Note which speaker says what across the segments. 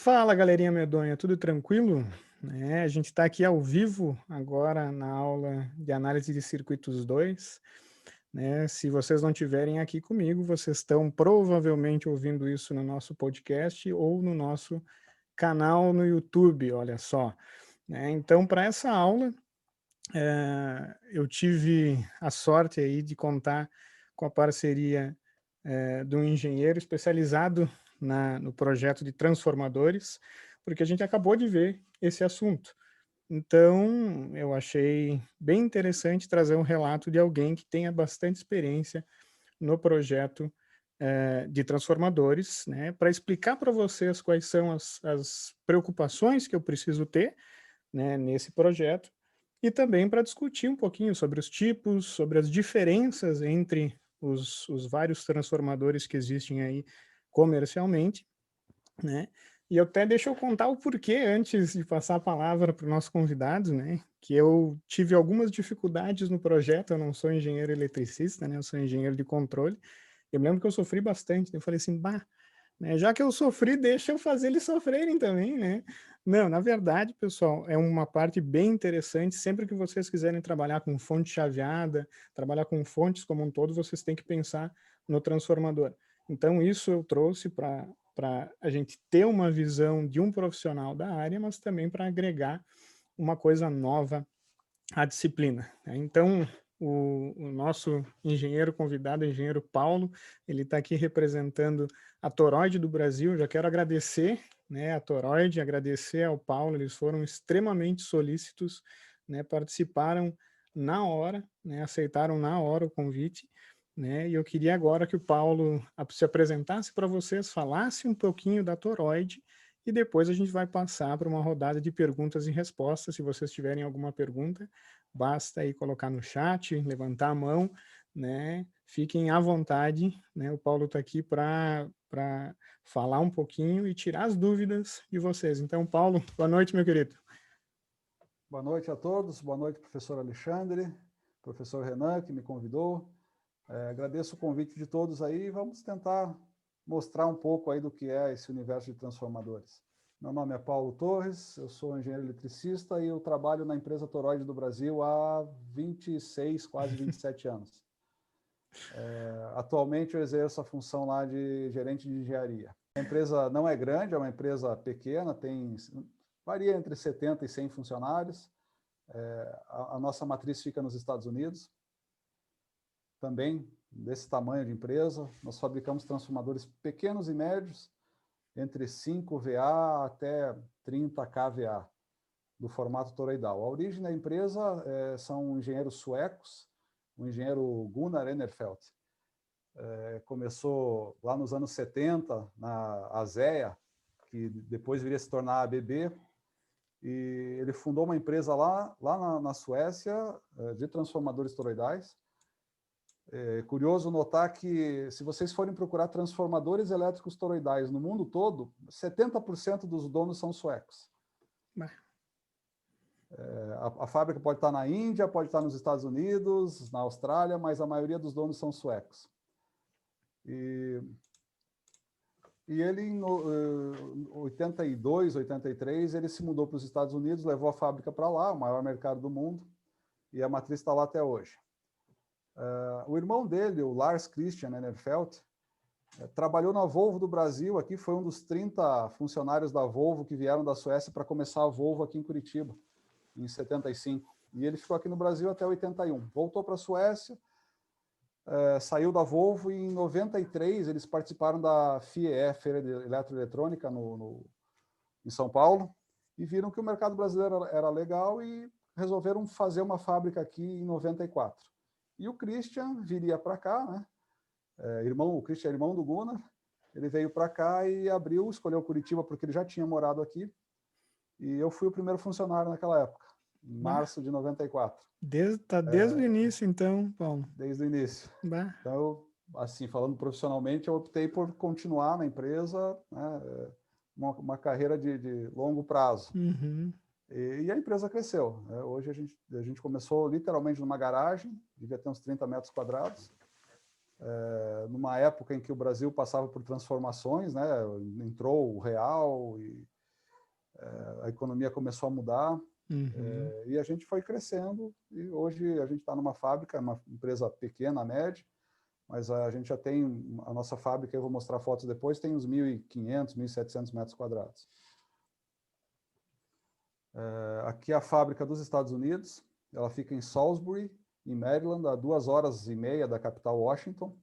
Speaker 1: Fala, galerinha medonha, tudo tranquilo? A gente está aqui ao vivo agora na aula de análise de circuitos 2, né? Se vocês não estiverem aqui comigo, vocês estão provavelmente ouvindo isso no nosso podcast ou no nosso canal no YouTube, olha só. Então, para essa aula, eu tive a sorte aí de contar com a parceria de um engenheiro especializado no projeto de transformadores, porque a gente acabou de ver esse assunto. Então, eu achei bem interessante trazer um relato de alguém que tenha bastante experiência no projeto de transformadores, né, para explicar para vocês quais são as preocupações que eu preciso ter, né, nesse projeto, e também para discutir um pouquinho sobre os tipos, sobre as diferenças entre os vários transformadores que existem aí comercialmente, né. E eu até deixa eu contar o porquê antes de passar a palavra para o nosso convidado, né, que eu tive algumas dificuldades no projeto. Eu não sou engenheiro eletricista, né, eu sou engenheiro de controle. Eu me lembro que eu sofri bastante, eu falei assim: "Bah, né, já que eu sofri, deixa eu fazer eles sofrerem também, né". Não, na verdade, pessoal, é uma parte bem interessante. Sempre que vocês quiserem trabalhar com fonte chaveada, trabalhar com fontes como um todo, vocês têm que pensar no transformador. Então isso eu trouxe para a gente ter uma visão de um profissional da área, mas também para agregar uma coisa nova à disciplina, né. Então, o nosso engenheiro convidado, o engenheiro Paulo, ele está aqui representando a Toroid do Brasil. Já quero agradecer, né, a Toroid, agradecer ao Paulo. Eles foram extremamente solícitos, né, participaram na hora, né, aceitaram na hora o convite, né, e eu queria agora que o Paulo se apresentasse para vocês, falasse um pouquinho da Toroid, e depois a gente vai passar para uma rodada de perguntas e respostas. Se vocês tiverem alguma pergunta, basta aí colocar no chat, levantar a mão, né? Fiquem à vontade, né? O Paulo está aqui para falar um pouquinho e tirar as dúvidas de vocês. Então, Paulo, boa noite, meu querido.
Speaker 2: Boa noite a todos, boa noite, professor Alexandre, professor Renan, que me convidou. Agradeço o convite de todos aí e vamos tentar mostrar um pouco aí do que é esse universo de transformadores. Meu nome é Paulo Torres, eu sou engenheiro eletricista e eu trabalho na empresa Toroid do Brasil há 26, quase 27 anos. Atualmente eu exerço a função lá de gerente de engenharia. A empresa não é grande, é uma empresa pequena, varia entre 70 e 100 funcionários. A nossa matriz fica nos Estados Unidos, também desse tamanho de empresa. Nós fabricamos transformadores pequenos e médios, entre 5 VA até 30 kVA, do formato toroidal. A origem da empresa são engenheiros suecos, o engenheiro Gunnar Enerfeldt. Começou lá nos anos 70, na ASEA, que depois viria a se tornar a ABB, e ele fundou uma empresa lá na Suécia, de transformadores toroidais. É curioso notar que, se vocês forem procurar transformadores elétricos toroidais no mundo todo, 70% dos donos são suecos.
Speaker 1: Bah.
Speaker 2: A fábrica pode estar na Índia, pode estar nos Estados Unidos, na Austrália, mas a maioria dos donos são suecos. E ele, em 82, 83, ele se mudou para os Estados Unidos, levou a fábrica para lá, o maior mercado do mundo, e a matriz está lá até hoje. O irmão dele, o Lars Christian Enerfeldt, trabalhou na Volvo do Brasil, aqui foi um dos 30 funcionários da Volvo que vieram da Suécia para começar a Volvo aqui em Curitiba, em 75. E ele ficou aqui no Brasil até 81. Voltou para a Suécia, saiu da Volvo, e em 93 eles participaram da FIEE, Feira de Eletroeletrônica, em São Paulo, e viram que o mercado brasileiro era legal e resolveram fazer uma fábrica aqui em 94. E o Christian viria para cá, né? O Christian é irmão do Gunnar, ele veio para cá e escolheu Curitiba porque ele já tinha morado aqui, e eu fui o primeiro funcionário naquela época, em
Speaker 1: Bah.
Speaker 2: março de 94.
Speaker 1: Desde o início, então, Paulo.
Speaker 2: Desde o início.
Speaker 1: Bah.
Speaker 2: Então, assim, falando profissionalmente, eu optei por continuar na empresa, né, uma carreira de longo prazo.
Speaker 1: Uhum.
Speaker 2: E a empresa cresceu, né? Hoje a gente começou literalmente numa garagem, devia ter uns 30 metros quadrados, numa época em que o Brasil passava por transformações, né? Entrou o real e a economia começou a mudar. E a gente foi crescendo e hoje a gente está numa fábrica, uma empresa pequena, média, mas a gente já tem a nossa fábrica, eu vou mostrar fotos depois, tem uns 1.500, 1.700 metros quadrados. Aqui é a fábrica dos Estados Unidos, ela fica em Salisbury, em Maryland, a 2h30 da capital Washington.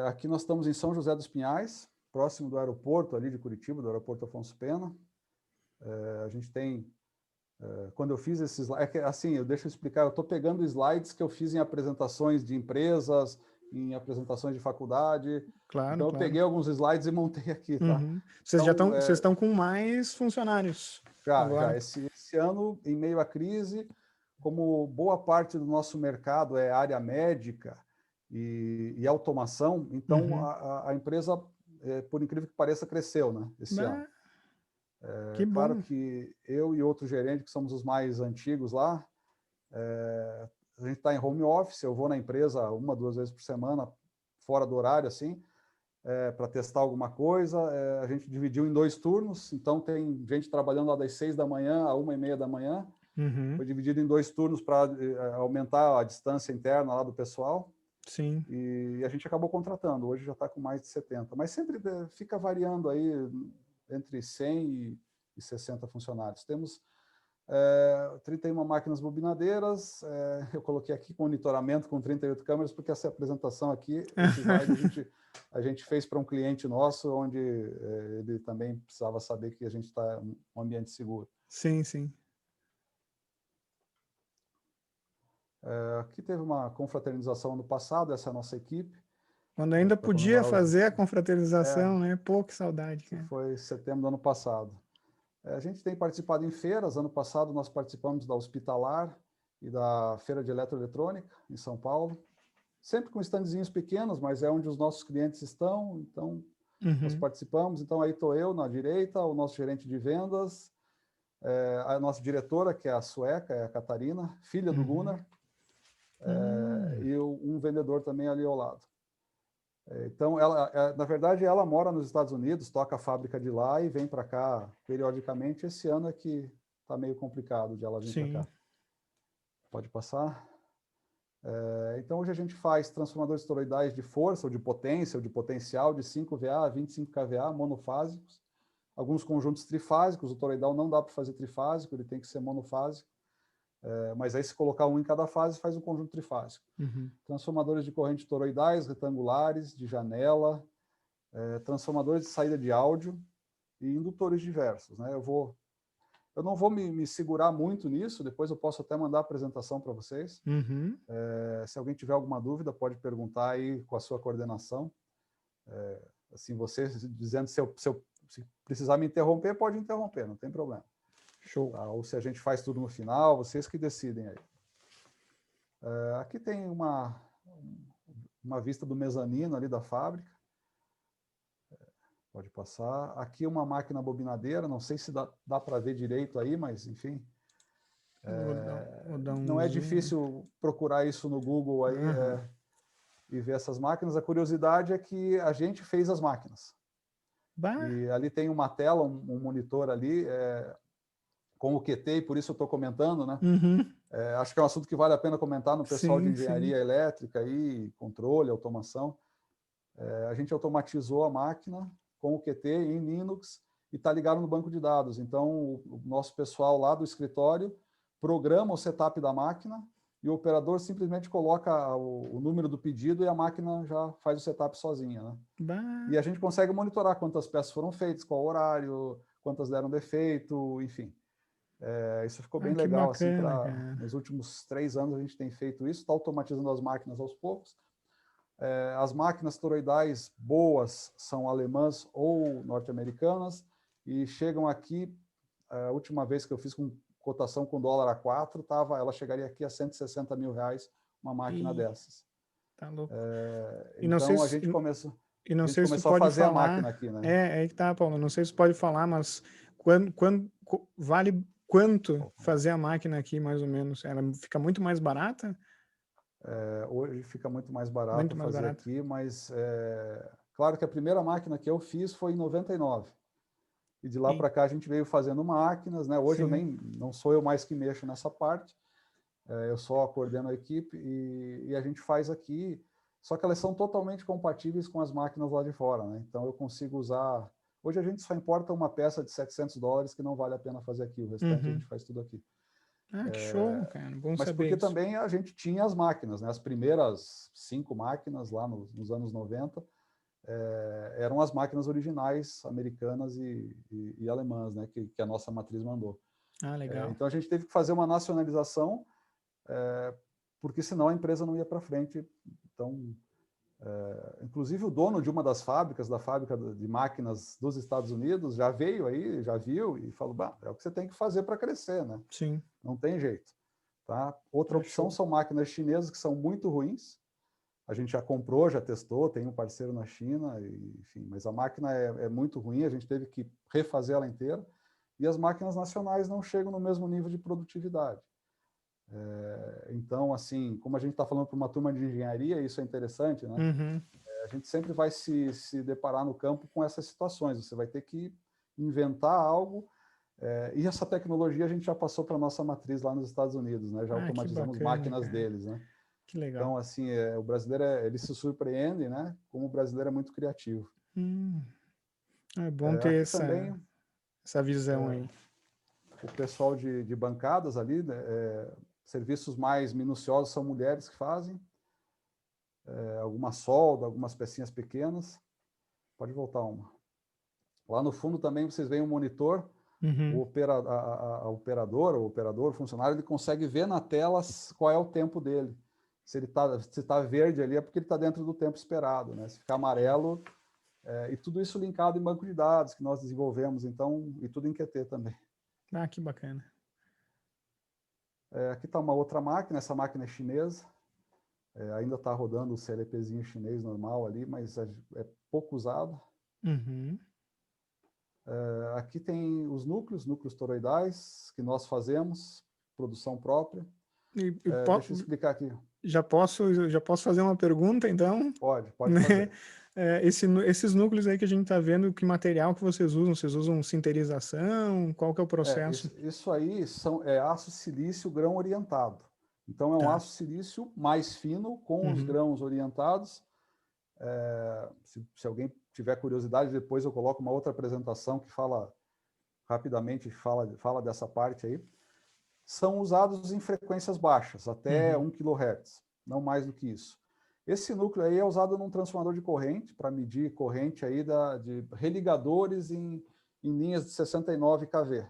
Speaker 2: Aqui nós estamos em São José dos Pinhais, próximo do aeroporto ali de Curitiba, do aeroporto Afonso Pena. A gente tem, quando eu fiz esses, assim, deixa eu explicar, eu estou pegando slides que eu fiz em apresentações de empresas, em apresentações de faculdade.
Speaker 1: Claro,
Speaker 2: então eu peguei alguns slides e montei aqui, tá?
Speaker 1: Vocês já
Speaker 2: Então,
Speaker 1: vocês estão com mais funcionários agora?
Speaker 2: Já. Esse ano, em meio à crise, como boa parte do nosso mercado é área médica e automação, então a empresa, por incrível que pareça, cresceu, né, esse ano.
Speaker 1: Que bom.
Speaker 2: Claro que eu e outro gerente, que somos os mais antigos lá, a gente está em home office, eu vou na empresa 1, 2 vezes por semana, fora do horário, assim, para testar alguma coisa. A gente dividiu em 2 turnos, então tem gente trabalhando lá das 6 da manhã a 1h30 da manhã. Foi dividido em 2 turnos para aumentar a distância interna lá do pessoal.
Speaker 1: Sim.
Speaker 2: E a gente acabou contratando, hoje já está com mais de 70, mas sempre fica variando aí entre 100 e 60 funcionários. Temos 31 máquinas bobinadeiras, eu coloquei aqui monitoramento com 38 câmeras, porque essa apresentação aqui, esse slide, a gente fez para um cliente nosso, onde ele também precisava saber que a gente está em um ambiente seguro.
Speaker 1: Sim, sim.
Speaker 2: Aqui teve uma confraternização no passado, essa é a nossa equipe.
Speaker 1: Quando ainda podia fazer a confraternização, né? Pô, que saudade. Cara.
Speaker 2: Foi em setembro do ano passado. A gente tem participado em feiras. Ano passado nós participamos da Hospitalar e da Feira de Eletroeletrônica, em São Paulo. Sempre com standzinhos pequenos, mas é onde os nossos clientes estão, então nós participamos. Então aí estou eu na direita, o nosso gerente de vendas, a nossa diretora, que é a sueca, é a Catarina, filha do Gunnar, e um vendedor também ali ao lado. Então, na verdade, ela mora nos Estados Unidos, toca a fábrica de lá e vem para cá periodicamente. Esse ano é que está meio complicado de ela vir para cá. Pode passar. Então, hoje a gente faz transformadores toroidais de força, ou de potência, ou de potencial, de 5 VA a 25 kVA, monofásicos. Alguns conjuntos trifásicos, o toroidal não dá para fazer trifásico, ele tem que ser monofásico. Mas aí, se colocar um em cada fase, faz um conjunto trifásico. Transformadores de corrente toroidais, retangulares, de janela, transformadores de saída de áudio e indutores diversos, né? Eu não vou me segurar muito nisso, depois eu posso até mandar a apresentação para vocês. Se alguém tiver alguma dúvida, pode perguntar aí com a sua coordenação. Assim, você dizendo, se precisar me interromper, pode interromper, não tem problema.
Speaker 1: Show.
Speaker 2: Tá? Ou se a gente faz tudo no final, vocês que decidem aí. Aqui tem uma vista do mezanino ali da fábrica. Pode passar. Aqui uma máquina bobinadeira, não sei se dá para ver direito aí, mas enfim.
Speaker 1: Vou dar um
Speaker 2: não é
Speaker 1: zoom.
Speaker 2: difícil procurar isso no Google aí e ver essas máquinas. A curiosidade é que a gente fez as máquinas. E ali tem uma tela, um monitor ali, com o QT, e por isso eu estou comentando, né? Acho que é um assunto que vale a pena comentar no pessoal de engenharia elétrica, aí, controle, automação. A gente automatizou a máquina com o QT em Linux e está ligado no banco de dados. Então, o nosso pessoal lá do escritório programa o setup da máquina e o operador simplesmente coloca o número do pedido e a máquina já faz o setup sozinha, né? E a gente consegue monitorar quantas peças foram feitas, qual horário, quantas deram defeito, enfim. Isso ficou bem legal.
Speaker 1: Bacana,
Speaker 2: assim, nos últimos 3 anos a gente tem feito isso, está automatizando as máquinas aos poucos. As máquinas toroidais boas são alemãs ou norte-americanas e chegam aqui, a última vez que eu fiz com cotação com dólar a 4, ela chegaria aqui a 160 mil reais, uma máquina dessas.
Speaker 1: Tá louco.
Speaker 2: Então a gente começou
Speaker 1: a
Speaker 2: fazer
Speaker 1: falar,
Speaker 2: a máquina aqui, né?
Speaker 1: Aí que tá, Paulo. Não sei se pode falar, mas vale quanto fazer a máquina aqui, mais ou menos? Ela fica muito mais barata?
Speaker 2: Hoje fica muito mais barato
Speaker 1: Muito mais
Speaker 2: fazer
Speaker 1: barato.
Speaker 2: aqui, mas claro que a primeira máquina que eu fiz foi em 99. E de lá
Speaker 1: E,
Speaker 2: para cá a gente veio fazendo máquinas, né? Hoje eu
Speaker 1: sim.
Speaker 2: não sou eu mais que mexo nessa parte, eu só coordeno a equipe e a gente faz aqui, só que elas são totalmente compatíveis com as máquinas lá de fora, né? Então eu consigo usar. Hoje a gente só importa uma peça de $700 que não vale a pena fazer aqui, o restante a
Speaker 1: Uhum.
Speaker 2: gente faz tudo aqui.
Speaker 1: Ah, que show, cara. Bom
Speaker 2: Mas
Speaker 1: saber
Speaker 2: porque
Speaker 1: isso.
Speaker 2: também a gente tinha as máquinas, né? As primeiras 5 máquinas lá nos anos 90 eram as máquinas originais americanas e alemãs, né? Que a nossa matriz mandou.
Speaker 1: Ah, legal.
Speaker 2: Então a gente teve que fazer uma nacionalização, porque senão a empresa não ia para frente. Então, inclusive o dono de uma das fábricas, da fábrica de máquinas dos Estados Unidos, já veio aí, já viu e falou: bah, é o que você tem que fazer para crescer, né?
Speaker 1: Sim.
Speaker 2: Não tem jeito. Tá? Outra
Speaker 1: Ah,
Speaker 2: opção
Speaker 1: show.
Speaker 2: são máquinas chinesas que são muito ruins. A gente já comprou, já testou, tem um parceiro na China, enfim, mas a máquina é muito ruim, a gente teve que refazer ela inteira. E as máquinas nacionais não chegam no mesmo nível de produtividade. Então, assim, como a gente está falando para uma turma de engenharia, isso é interessante, né?
Speaker 1: Uhum.
Speaker 2: A gente sempre vai se deparar no campo com essas situações. Você vai ter que inventar algo. E essa tecnologia a gente já passou para a nossa matriz lá nos Estados Unidos, né? Já
Speaker 1: Ah, que
Speaker 2: automatizamos
Speaker 1: bacana,
Speaker 2: máquinas
Speaker 1: cara.
Speaker 2: deles, né?
Speaker 1: Que legal.
Speaker 2: Então, assim, o brasileiro, ele se surpreende, né? Como o brasileiro é muito criativo.
Speaker 1: Hum. É bom ter
Speaker 2: Aqui também,
Speaker 1: essa visão aí.
Speaker 2: o pessoal de bancadas ali, né, serviços mais minuciosos são mulheres que fazem, alguma solda, algumas pecinhas pequenas. Pode voltar uma. Lá no fundo também vocês veem um monitor,
Speaker 1: Uhum.
Speaker 2: a operadora, o operador, o funcionário, ele consegue ver na tela qual é o tempo dele. Se tá verde ali é porque ele está dentro do tempo esperado, né? Se ficar amarelo, e tudo isso linkado em banco de dados que nós desenvolvemos, então, e tudo em QT também.
Speaker 1: Ah, que bacana.
Speaker 2: Aqui está uma outra máquina, essa máquina é chinesa, ainda está rodando o CLPzinho chinês normal ali, mas é pouco usado.
Speaker 1: Uhum.
Speaker 2: Aqui tem os núcleos toroidais, que nós fazemos, produção própria. Deixa eu explicar aqui.
Speaker 1: Já posso fazer uma pergunta, então?
Speaker 2: Pode
Speaker 1: Né?
Speaker 2: fazer.
Speaker 1: Esses núcleos aí que a gente está vendo, que material que vocês usam? Vocês usam sinterização? Qual que é o processo?
Speaker 2: Isso aí é aço silício grão orientado. Então, é um
Speaker 1: Tá.
Speaker 2: aço silício mais fino, com os
Speaker 1: Uhum.
Speaker 2: grãos orientados. Se alguém tiver curiosidade, depois eu coloco uma outra apresentação que fala rapidamente, fala dessa parte aí. São usados em frequências baixas, até
Speaker 1: Uhum.
Speaker 2: 1 kHz, não mais do que isso. Esse núcleo aí é usado num transformador de corrente, para medir corrente aí de religadores em linhas de 69 kV.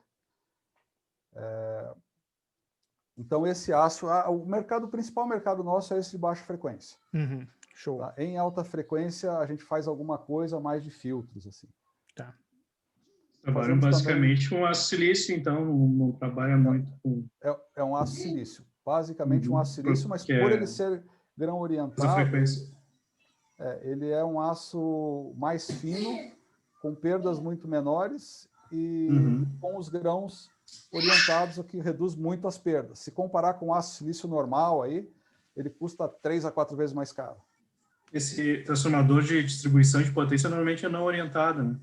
Speaker 2: Então, esse aço, o principal mercado nosso é esse de baixa frequência.
Speaker 1: Uhum. Show.
Speaker 2: Tá? Em alta frequência, a gente faz alguma coisa mais de filtros, assim.
Speaker 1: Tá.
Speaker 3: Trabalham
Speaker 2: Fazemos também,
Speaker 3: basicamente com aço silício, então não trabalha muito com
Speaker 2: é um aço silício. Basicamente um aço silício, mas
Speaker 3: que
Speaker 2: por ele
Speaker 3: é
Speaker 2: ser grão
Speaker 3: essa
Speaker 2: orientado,
Speaker 3: frequência.
Speaker 2: ele é um aço mais fino, com perdas muito menores e com os grãos orientados, o que reduz muito as perdas. Se comparar com o aço silício normal, aí, ele custa 3 a 4 vezes mais caro.
Speaker 3: Esse transformador de distribuição de potência normalmente é não orientado, né?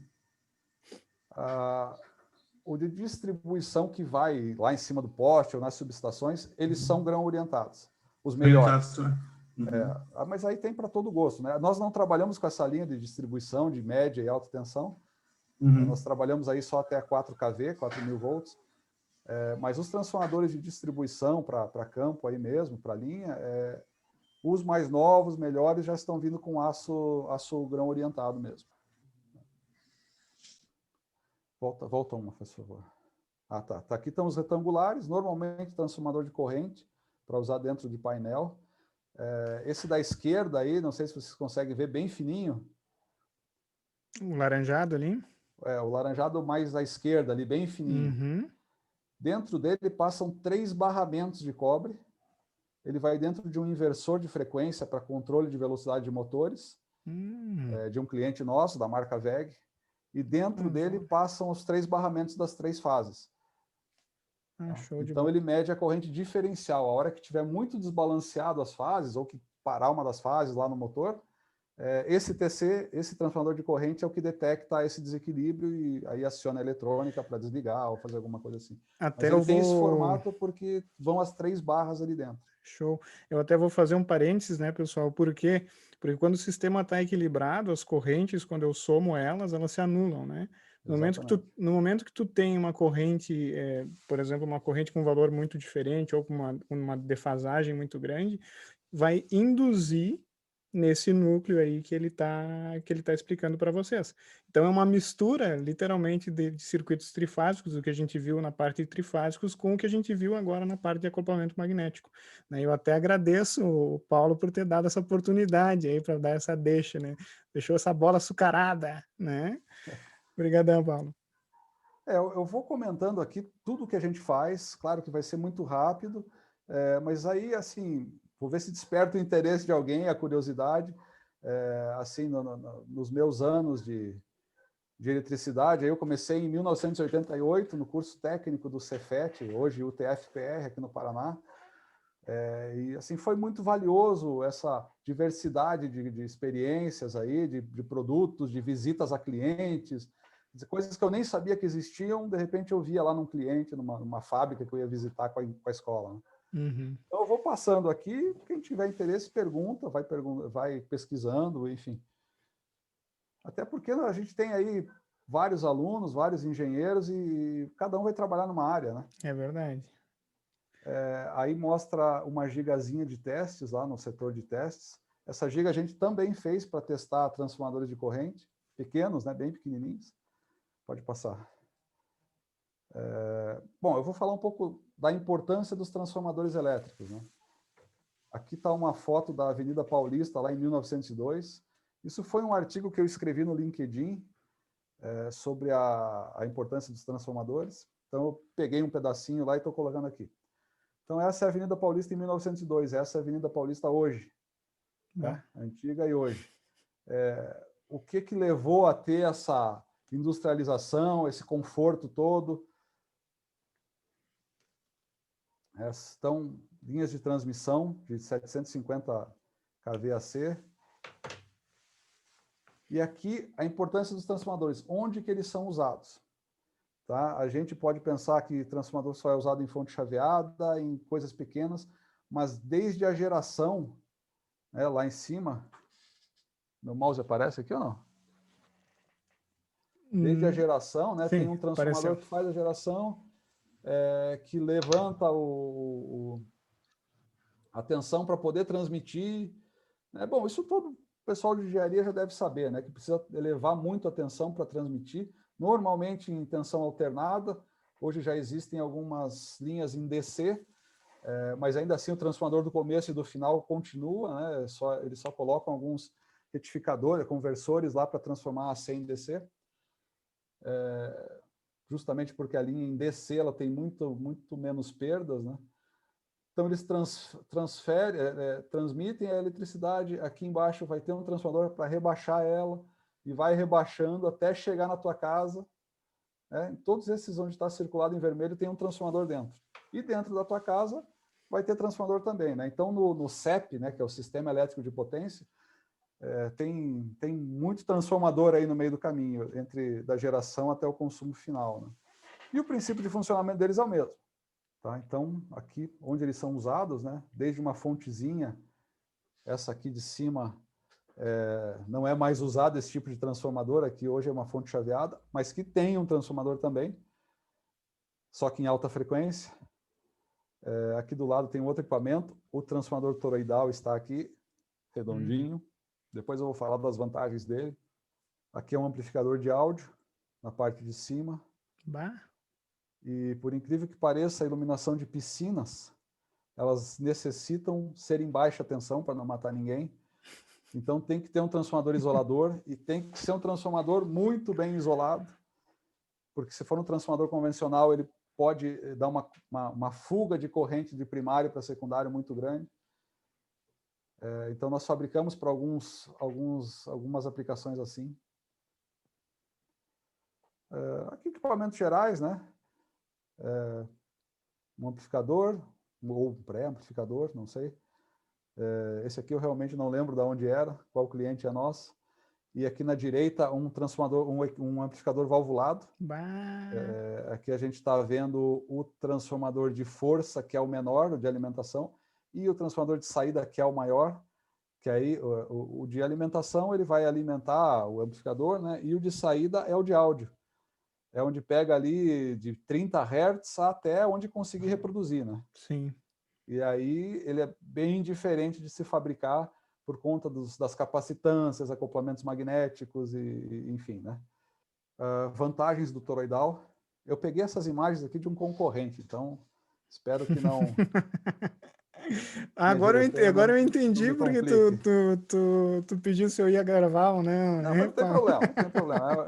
Speaker 2: O de distribuição que vai lá em cima do poste ou nas subestações, eles são grão orientados, os melhores.
Speaker 3: Orientado,
Speaker 2: Mas aí tem para todo gosto, né? Nós não trabalhamos com essa linha de distribuição de média e alta tensão. Nós trabalhamos aí só até 4 kV, 4.000 volts. Mas os transformadores de distribuição para campo aí mesmo, para linha, os mais novos, melhores, já estão vindo com aço grão orientado mesmo. Volta uma, por favor. Tá. Aqui estão os retangulares, normalmente transformador de corrente, para usar dentro de painel. Esse da esquerda aí, não sei se vocês conseguem ver, bem fininho.
Speaker 1: O laranjado ali?
Speaker 2: O laranjado mais à esquerda ali, bem fininho.
Speaker 1: Uhum.
Speaker 2: Dentro dele passam 3 barramentos de cobre. Ele vai dentro de um inversor de frequência para controle de velocidade de motores, de um cliente nosso, da marca VEG. E dentro dele passam os 3 barramentos das 3 fases.
Speaker 1: Ah, show de
Speaker 2: Então,
Speaker 1: bola.
Speaker 2: ele mede a corrente diferencial. A hora que tiver muito desbalanceado as fases, ou que parar uma das fases lá no motor, esse TC, esse transformador de corrente, é o que detecta esse desequilíbrio e aí aciona a eletrônica para desligar ou fazer alguma coisa assim.
Speaker 1: Até
Speaker 2: Mas
Speaker 1: eu
Speaker 2: ele tem esse
Speaker 1: vou...
Speaker 2: formato porque vão as 3 barras ali dentro.
Speaker 1: Show. Eu até vou fazer um parênteses, né, pessoal? Por quê? Porque quando o sistema está equilibrado, as correntes, quando eu somo elas, elas se anulam, né?
Speaker 2: Exatamente.
Speaker 1: No momento que tu tem uma corrente, por exemplo, uma corrente com um valor muito diferente ou com uma defasagem muito grande, vai induzir nesse núcleo aí que ele tá explicando para vocês. Então é uma mistura, literalmente, de circuitos trifásicos, o que a gente viu na parte de trifásicos, com o que a gente viu agora na parte de acoplamento magnético, né? Eu até agradeço o Paulo por ter dado essa oportunidade aí para dar essa deixa, né? Deixou essa bola açucarada, né? Obrigadão, Paulo.
Speaker 2: Eu vou comentando aqui tudo que a gente faz, claro que vai ser muito rápido, mas aí, assim, vou ver se desperta o interesse de alguém, a curiosidade, assim, nos meus anos de eletricidade. Aí eu comecei em 1988 no curso técnico do Cefet, hoje UTF-PR, aqui no Paraná. E assim foi muito valioso essa diversidade de experiências aí, de produtos, de visitas a clientes, coisas que eu nem sabia que existiam, de repente eu via lá num cliente, numa fábrica que eu ia visitar com a escola, né?
Speaker 1: Uhum.
Speaker 2: Então eu vou passando aqui, quem tiver interesse pergunta, vai pesquisando, enfim. Até porque a gente tem aí vários alunos, vários engenheiros e cada um vai trabalhar numa área, né?
Speaker 1: É verdade.
Speaker 2: Aí mostra uma gigazinha de testes lá no setor de testes. Essa giga a gente também fez para testar transformadores de corrente, pequenos, né, bem pequenininhos. Pode passar. Bom, eu vou falar um pouco da importância dos transformadores elétricos, né? Aqui está uma foto da Avenida Paulista, lá em 1902. Isso foi um artigo que eu escrevi no LinkedIn sobre a importância dos transformadores. Então, eu peguei um pedacinho lá e estou colocando aqui. Então, essa é a Avenida Paulista em 1902, essa é a Avenida Paulista hoje, né? Antiga e hoje. O que levou a ter essa industrialização, esse conforto todo? Estão linhas de transmissão de 750 kVAC. E aqui a importância dos transformadores, onde que eles são usados. Tá? A gente pode pensar que transformador só é usado em fonte chaveada, em coisas pequenas, mas desde a geração, né, lá em cima, meu mouse aparece aqui ou não? Desde a geração, né, tem
Speaker 1: Sim,
Speaker 2: um transformador
Speaker 1: apareceu.
Speaker 2: que faz a geração, que levanta a tensão para poder transmitir. Bom, isso todo o pessoal de engenharia já deve saber, né, que precisa elevar muito a tensão para transmitir, normalmente em tensão alternada. Hoje já existem algumas linhas em DC, mas ainda assim o transformador do começo e do final continua, né, eles só colocam alguns retificadores, conversores lá para transformar a C em DC. Justamente porque a linha em DC ela tem muito menos perdas, né? Então eles transmitem a eletricidade, aqui embaixo vai ter um transformador para rebaixar ela, e vai rebaixando até chegar na tua casa, né? Em todos esses onde está circulado em vermelho tem um transformador dentro. E dentro da tua casa vai ter transformador também, né? Então no CEP, né, que é o Sistema Elétrico de Potência, tem muito transformador aí no meio do caminho, da geração até o consumo final, né? E o princípio de funcionamento deles é o mesmo. Tá? Então, aqui onde eles são usados, né, desde uma fontezinha, essa aqui de cima não é mais usado esse tipo de transformador, aqui hoje é uma fonte chaveada, mas que tem um transformador também, só que em alta frequência. Aqui do lado tem outro equipamento, o transformador toroidal está aqui, redondinho. Depois eu vou falar das vantagens dele. Aqui é um amplificador de áudio, na parte de cima.
Speaker 1: Bah.
Speaker 2: E, por incrível que pareça, a iluminação de piscinas, elas necessitam ser em baixa tensão para não matar ninguém. Então, tem que ter um transformador isolador e tem que ser um transformador muito bem isolado, porque se for um transformador convencional, ele pode dar uma fuga de corrente de primário para secundário muito grande. Então, nós fabricamos para algumas aplicações assim. Aqui, equipamentos gerais, né? um amplificador, ou um pré-amplificador, não sei. Esse aqui eu realmente não lembro de onde era, qual cliente é nosso. E aqui na direita um transformador, um amplificador valvulado. Aqui a gente está vendo o transformador de força, que é o menor, o de alimentação, e o transformador de saída, que é o maior, que aí o de alimentação ele vai alimentar o amplificador, né? E o de saída é o de áudio. É onde pega ali de 30 Hz até onde conseguir reproduzir, né?
Speaker 1: Sim.
Speaker 2: E aí ele é bem diferente de se fabricar por conta das capacitâncias, acoplamentos magnéticos e enfim, né? Vantagens do toroidal. Eu peguei essas imagens aqui de um concorrente, então espero que não
Speaker 1: Agora eu
Speaker 2: não
Speaker 1: entendi
Speaker 2: me
Speaker 1: porque
Speaker 2: complique.
Speaker 1: tu pediu se eu ia gravar ou não,
Speaker 2: Não,
Speaker 1: né?
Speaker 2: mas não tem problema, não tem problema.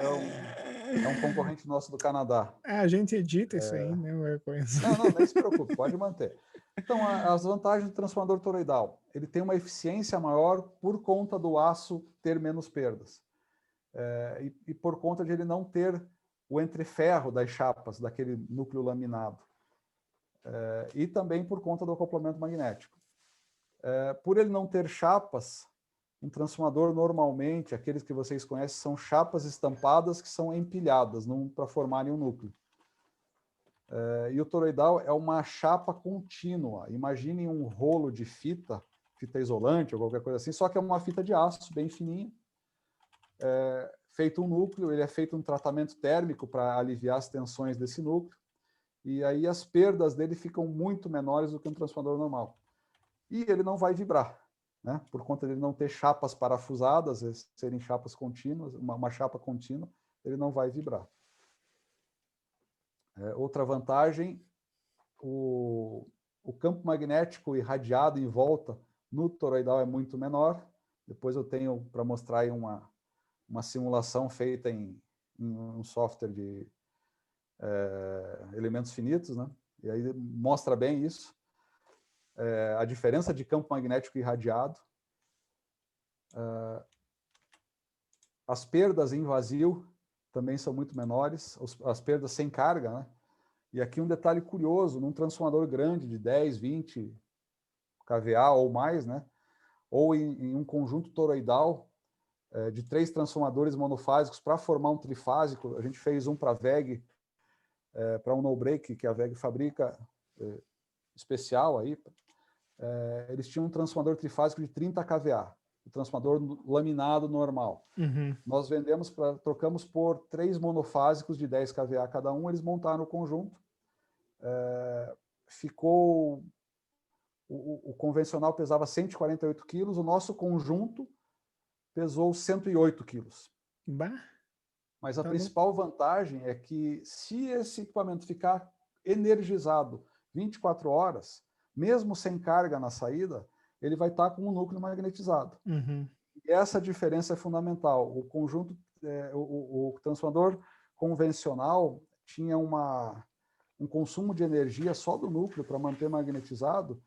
Speaker 2: É um concorrente nosso do Canadá.
Speaker 1: A gente edita isso aí, né? Qualquer coisa.
Speaker 2: Não, nem se preocupe, pode manter. Então, as vantagens do transformador toroidal. Ele tem uma eficiência maior por conta do aço ter menos perdas. E por conta de ele não ter o entreferro das chapas, daquele núcleo laminado. E também por conta do acoplamento magnético. Por ele não ter chapas, um transformador normalmente, aqueles que vocês conhecem, são chapas estampadas que são empilhadas para formarem um núcleo. E o toroidal é uma chapa contínua. Imaginem um rolo de fita isolante ou qualquer coisa assim, só que é uma fita de aço bem fininha. Feito um núcleo, ele é feito um tratamento térmico para aliviar as tensões desse núcleo. E aí as perdas dele ficam muito menores do que um transformador normal. E ele não vai vibrar, né? Por conta de ele não ter chapas parafusadas, serem chapas contínuas, uma chapa contínua, ele não vai vibrar. Outra vantagem, o campo magnético irradiado em volta no toroidal é muito menor. Depois eu tenho para mostrar aí uma simulação feita em um software de elementos finitos, né? E aí mostra bem isso. A diferença de campo magnético irradiado. As perdas em vazio também são muito menores, as perdas sem carga, né? E aqui um detalhe curioso, num transformador grande de 10, 20 kVA ou mais, né? Ou em um conjunto toroidal de 3 transformadores monofásicos para formar um trifásico, a gente fez um para a VEG, para um no-break que a VEG fabrica especial aí, eles tinham um transformador trifásico de 30 kVA, o transformador laminado normal.
Speaker 1: Uhum.
Speaker 2: Nós trocamos por 3 monofásicos de 10 kVA cada um, eles montaram o conjunto. Ficou... O convencional pesava 148 quilos, o nosso conjunto pesou 108 quilos. Mas a principal vantagem é que se esse equipamento ficar energizado 24 horas, mesmo sem carga na saída, ele vai estar com o núcleo magnetizado.
Speaker 1: Uhum.
Speaker 2: E essa diferença é fundamental. O conjunto, o transformador convencional tinha um consumo de energia só do núcleo para manter magnetizado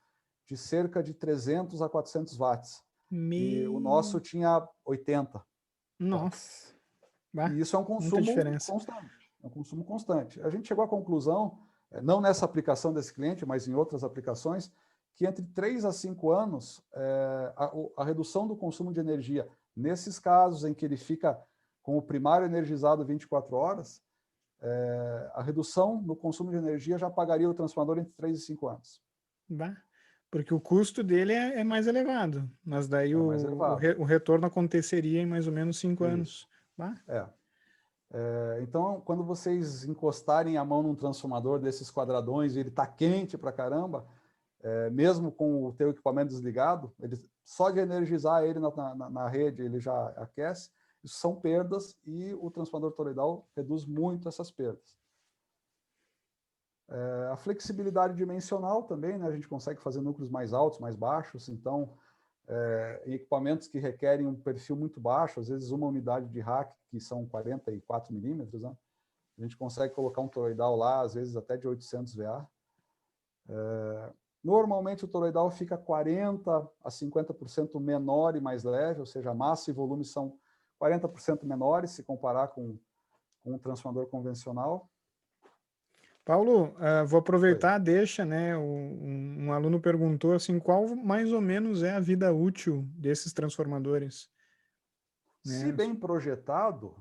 Speaker 2: de cerca de 300 a 400 watts. E o nosso tinha 80.
Speaker 1: Nossa.
Speaker 2: E isso é um consumo constante. É um consumo constante. A gente chegou à conclusão, não nessa aplicação desse cliente, mas em outras aplicações, que entre 3 a 5 anos, a redução do consumo de energia, nesses casos em que ele fica com o primário energizado 24 horas, a redução no consumo de energia já pagaria o transformador entre 3 e 5 anos.
Speaker 1: Porque o custo dele é mais elevado, mas daí o retorno aconteceria em mais ou menos 5 anos.
Speaker 2: Então, quando vocês encostarem a mão num transformador desses quadradões e ele está quente pra caramba, mesmo com o teu equipamento desligado, só de energizar ele na rede, ele já aquece. Isso são perdas e o transformador toroidal reduz muito essas perdas. A flexibilidade dimensional também, né? A gente consegue fazer núcleos mais altos, mais baixos. Então, em equipamentos que requerem um perfil muito baixo, às vezes uma unidade de rack, que são 44 milímetros, né? A gente consegue colocar um toroidal lá, às vezes até de 800 VA. Normalmente o toroidal fica 40% a 50% menor e mais leve, ou seja, a massa e volume são 40% menores se comparar com um transformador convencional.
Speaker 1: Paulo, vou
Speaker 2: Oi.
Speaker 1: aproveitar, deixa, né? Um aluno perguntou assim, qual mais ou menos é a vida útil desses transformadores,
Speaker 2: Se
Speaker 1: né?
Speaker 2: bem projetado,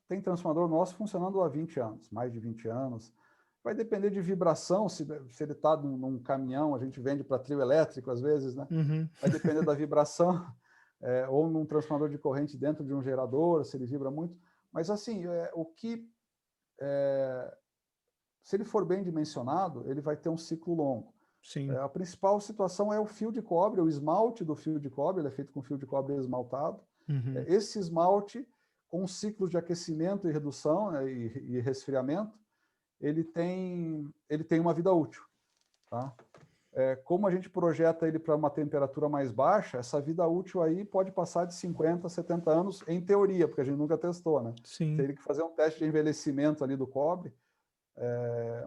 Speaker 2: tem transformador nosso funcionando há 20 anos, mais de 20 anos. Vai depender de vibração, se ele está num caminhão, a gente vende para trio elétrico às vezes, né?
Speaker 1: Uhum.
Speaker 2: Vai depender da vibração, ou num transformador de corrente dentro de um gerador, se ele vibra muito. Mas assim, se ele for bem dimensionado, ele vai ter um ciclo longo.
Speaker 1: Sim.
Speaker 2: A principal situação é o fio de cobre, o esmalte do fio de cobre, ele é feito com fio de cobre esmaltado.
Speaker 1: Uhum.
Speaker 2: Esse esmalte, com ciclos de aquecimento e redução, né, e resfriamento, ele tem uma vida útil. Tá? Como a gente projeta ele para uma temperatura mais baixa, essa vida útil aí pode passar de 50 a 70 anos, em teoria, porque a gente nunca testou, né?
Speaker 1: Sim.
Speaker 2: Teria que fazer um teste de envelhecimento ali do cobre,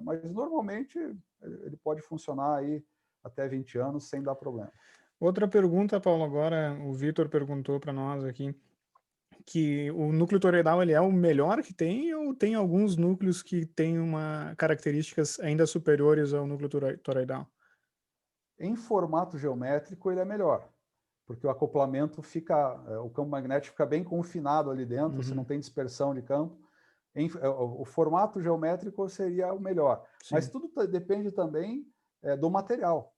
Speaker 2: mas normalmente ele pode funcionar aí até 20 anos sem dar problema.
Speaker 1: Outra pergunta, Paulo, agora o Vitor perguntou para nós aqui, que o núcleo toroidal ele é o melhor que tem ou tem alguns núcleos que têm características ainda superiores ao núcleo toroidal?
Speaker 2: Em formato geométrico ele é melhor, porque o acoplamento o campo magnético fica bem confinado ali dentro, você não tem dispersão de campo. O formato geométrico seria o melhor, mas
Speaker 1: Sim.
Speaker 2: tudo depende também do material.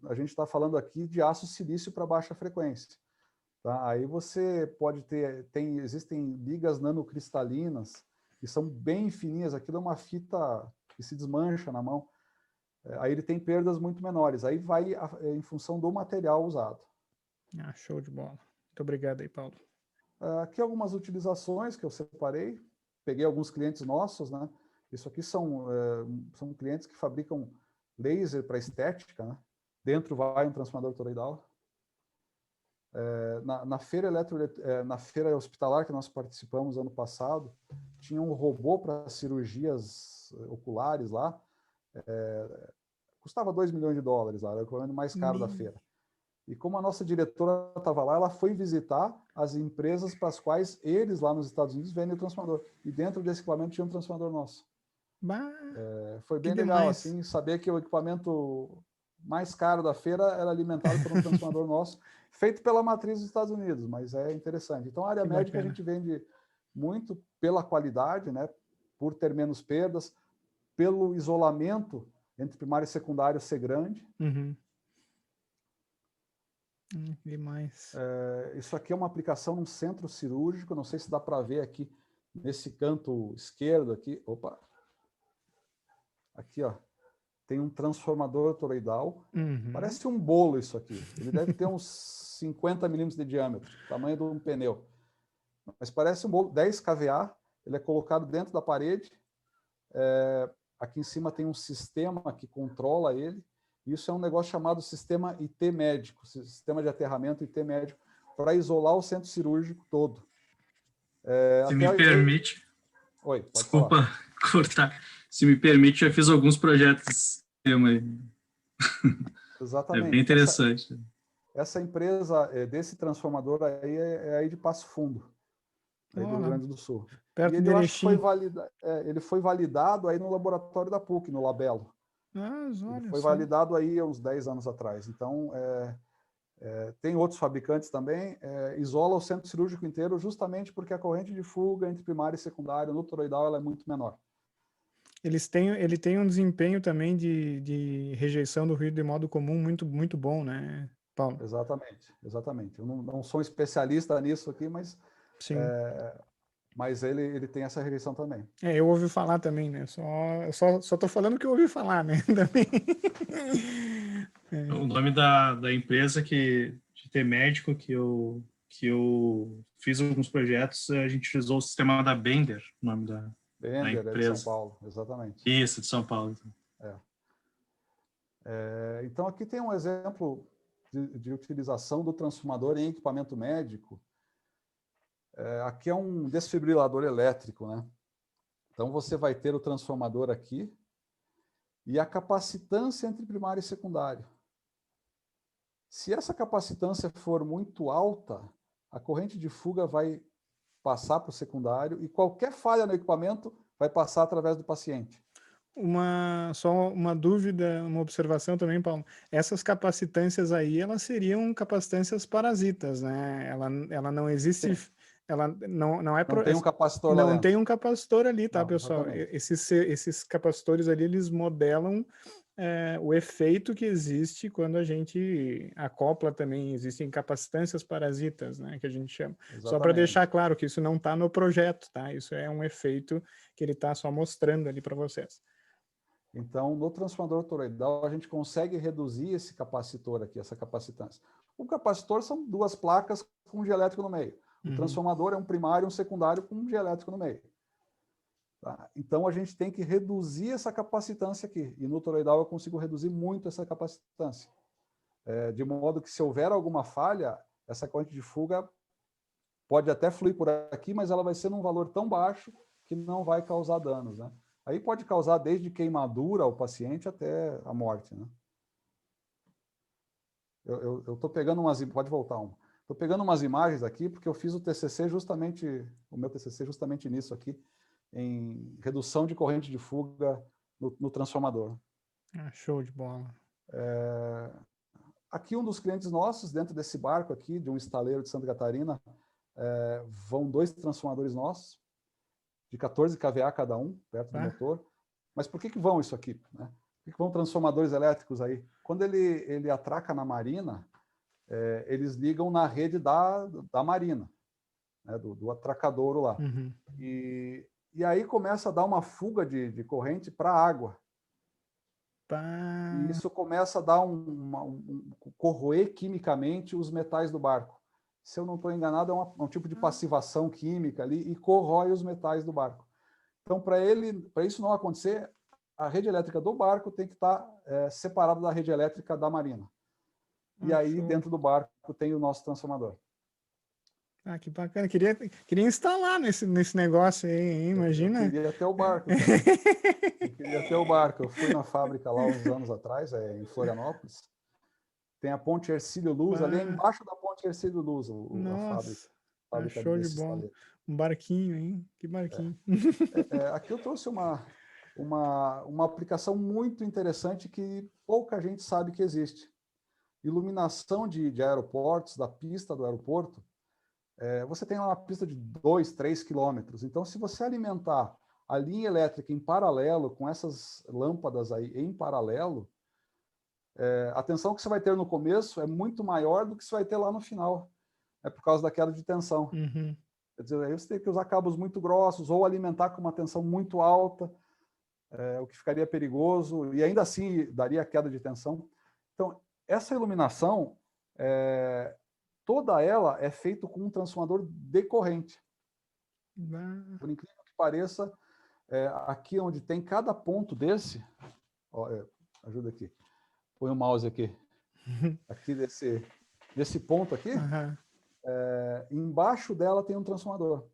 Speaker 2: A gente está falando aqui de aço silício para baixa frequência. Tá? Aí você pode existem ligas nanocristalinas que são bem fininhas, aquilo é uma fita que se desmancha na mão. Aí ele tem perdas muito menores, aí vai em função do material usado.
Speaker 1: Show de bola. Muito obrigado aí, Paulo.
Speaker 2: Aqui algumas utilizações que eu separei, peguei alguns clientes nossos, né? Isso aqui são clientes que fabricam laser para estética, né? Dentro vai um transformador toroidal. Na feira hospitalar que nós participamos ano passado, tinha um robô para cirurgias oculares lá, custava $2 milhões lá, era o equipamento mais caro da feira. E como a nossa diretora estava lá, ela foi visitar as empresas para as quais eles lá nos Estados Unidos vendem o transformador. E dentro desse equipamento tinha um transformador nosso. Foi bem legal, assim, saber que o equipamento mais caro da feira era alimentado por um transformador nosso, feito pela matriz dos Estados Unidos, mas é interessante. Então, a área médica a gente vende muito pela qualidade, né, por ter menos perdas, pelo isolamento entre primário e secundário ser grande.
Speaker 1: Demais.
Speaker 2: Isso aqui é uma aplicação num centro cirúrgico, não sei se dá para ver aqui nesse canto esquerdo aqui. Opa! Aqui, ó, tem um transformador toroidal. Parece um bolo isso aqui. Ele deve ter uns 50 milímetros de diâmetro, tamanho de um pneu. Mas parece um bolo, 10 kVA. Ele é colocado dentro da parede. Aqui em cima tem um sistema que controla ele. Isso é um negócio chamado sistema IT médico, sistema de aterramento IT médico, para isolar o centro cirúrgico todo.
Speaker 3: Se me permite...
Speaker 2: Oi, pode
Speaker 3: Desculpa
Speaker 2: falar.
Speaker 3: Cortar. Se me permite, já fiz alguns projetos desse tema aí.
Speaker 2: Exatamente.
Speaker 3: É bem interessante.
Speaker 2: Essa empresa desse transformador aí é aí de Passo Fundo, aí do Rio Grande do Sul.
Speaker 1: Perto
Speaker 2: e ele,
Speaker 1: de
Speaker 2: eu acho que
Speaker 1: Erechim.
Speaker 2: ele foi validado aí no laboratório da PUC, no Labelo. Ele foi validado aí há uns 10 anos atrás. Então, tem outros fabricantes também, isola o centro cirúrgico inteiro justamente porque a corrente de fuga entre primário e secundário no toroidal ela é muito menor.
Speaker 1: Ele tem um desempenho também de rejeição do ruído de modo comum muito bom, né, Paulo?
Speaker 2: Exatamente. Eu não sou um especialista nisso aqui, mas
Speaker 1: Sim.
Speaker 2: Mas ele tem essa rejeição também.
Speaker 1: Eu ouvi falar também, né? Só tô falando que eu ouvi falar, né?
Speaker 3: O nome da empresa de ter médico que eu fiz alguns projetos, a gente utilizou o sistema da Bender, o nome da empresa.
Speaker 2: É de São Paulo, exatamente.
Speaker 3: Isso, de São Paulo.
Speaker 2: Então, aqui tem um exemplo de utilização do transformador em equipamento médico. Aqui é um desfibrilador elétrico, né? Então, você vai ter o transformador aqui e a capacitância entre primário e secundário. Se essa capacitância for muito alta, a corrente de fuga vai passar para o secundário e qualquer falha no equipamento vai passar através do paciente.
Speaker 1: Só uma dúvida, uma observação também, Paulo. Essas capacitâncias aí, elas seriam capacitâncias parasitas, né? Ela não existe,
Speaker 2: Sim.
Speaker 1: ela não é
Speaker 2: Não tem um capacitor lá
Speaker 1: não tem
Speaker 2: dentro.
Speaker 1: um capacitor ali, tá,
Speaker 2: Não,
Speaker 1: pessoal?
Speaker 2: exatamente.
Speaker 1: Esses capacitores ali, eles modelam o efeito que existe quando a gente acopla também. Existem capacitâncias parasitas, né, que a gente chama. Só para deixar
Speaker 2: Exatamente.
Speaker 1: claro que isso não está no projeto, tá? Isso é um efeito que ele está só mostrando ali para vocês.
Speaker 2: Então, no transformador toroidal, a gente consegue reduzir esse capacitor aqui, essa capacitância. O capacitor são duas placas com um dielétrico no meio. O transformador é um primário e um secundário com um dielétrico no meio. Tá? Então, a gente tem que reduzir essa capacitância aqui. E no toroidal eu consigo reduzir muito essa capacitância. De modo que, se houver alguma falha, essa corrente de fuga pode até fluir por aqui, mas ela vai ser num valor tão baixo que não vai causar danos, né? Aí pode causar desde queimadura ao paciente até a morte, né? Eu estou pegando umas... Pode voltar uma. Estou pegando umas imagens aqui porque eu fiz o TCC justamente... O meu TCC justamente nisso aqui, em redução de corrente de fuga no transformador.
Speaker 1: Show de bola.
Speaker 2: Aqui um dos clientes nossos, dentro desse barco aqui, de um estaleiro de Santa Catarina, vão 2 transformadores nossos, de 14 kVA cada um, perto do motor. Mas por que vão isso aqui, né? Por que vão transformadores elétricos aí? Quando ele atraca na marina, eles ligam na rede da marina, né, do atracadouro lá. E aí começa a dar uma fuga de corrente para a água. E isso começa a dar corroer quimicamente os metais do barco. Se eu não estou enganado, é um tipo de passivação química ali e corrói os metais do barco. Então, para isso não acontecer, a rede elétrica do barco tem que estar separada da rede elétrica da marina. E aí, dentro do barco, tem o nosso transformador.
Speaker 1: Ah, que bacana. Queria instalar nesse negócio aí, hein? Imagina.
Speaker 2: Eu queria ter o barco, cara. Eu queria ter o barco. Eu fui na fábrica lá uns anos atrás, em Florianópolis. Tem a Ponte Hercílio Luz, ali embaixo da Ponte Hercílio Luz, a fábrica
Speaker 1: show de
Speaker 2: desse
Speaker 1: bola.
Speaker 2: estaleiro.
Speaker 1: Um barquinho, hein? Que barquinho.
Speaker 2: Aqui eu trouxe uma aplicação muito interessante que pouca gente sabe que existe. Iluminação de aeroportos, da pista do aeroporto. Você tem lá uma pista de 2, 3 quilômetros. Então, se você alimentar a linha elétrica em paralelo, com essas lâmpadas aí em paralelo, a tensão que você vai ter no começo é muito maior do que você vai ter lá no final. É por causa da queda de tensão. Quer dizer, aí você tem que usar cabos muito grossos ou alimentar com uma tensão muito alta, o que ficaria perigoso, e ainda assim daria queda de tensão. Então, essa iluminação, toda ela é feita com um transformador de corrente. Por incrível que pareça, aqui onde tem cada ponto desse, ó, ajuda aqui, põe o mouse aqui, aqui desse ponto aqui, embaixo dela tem um transformador.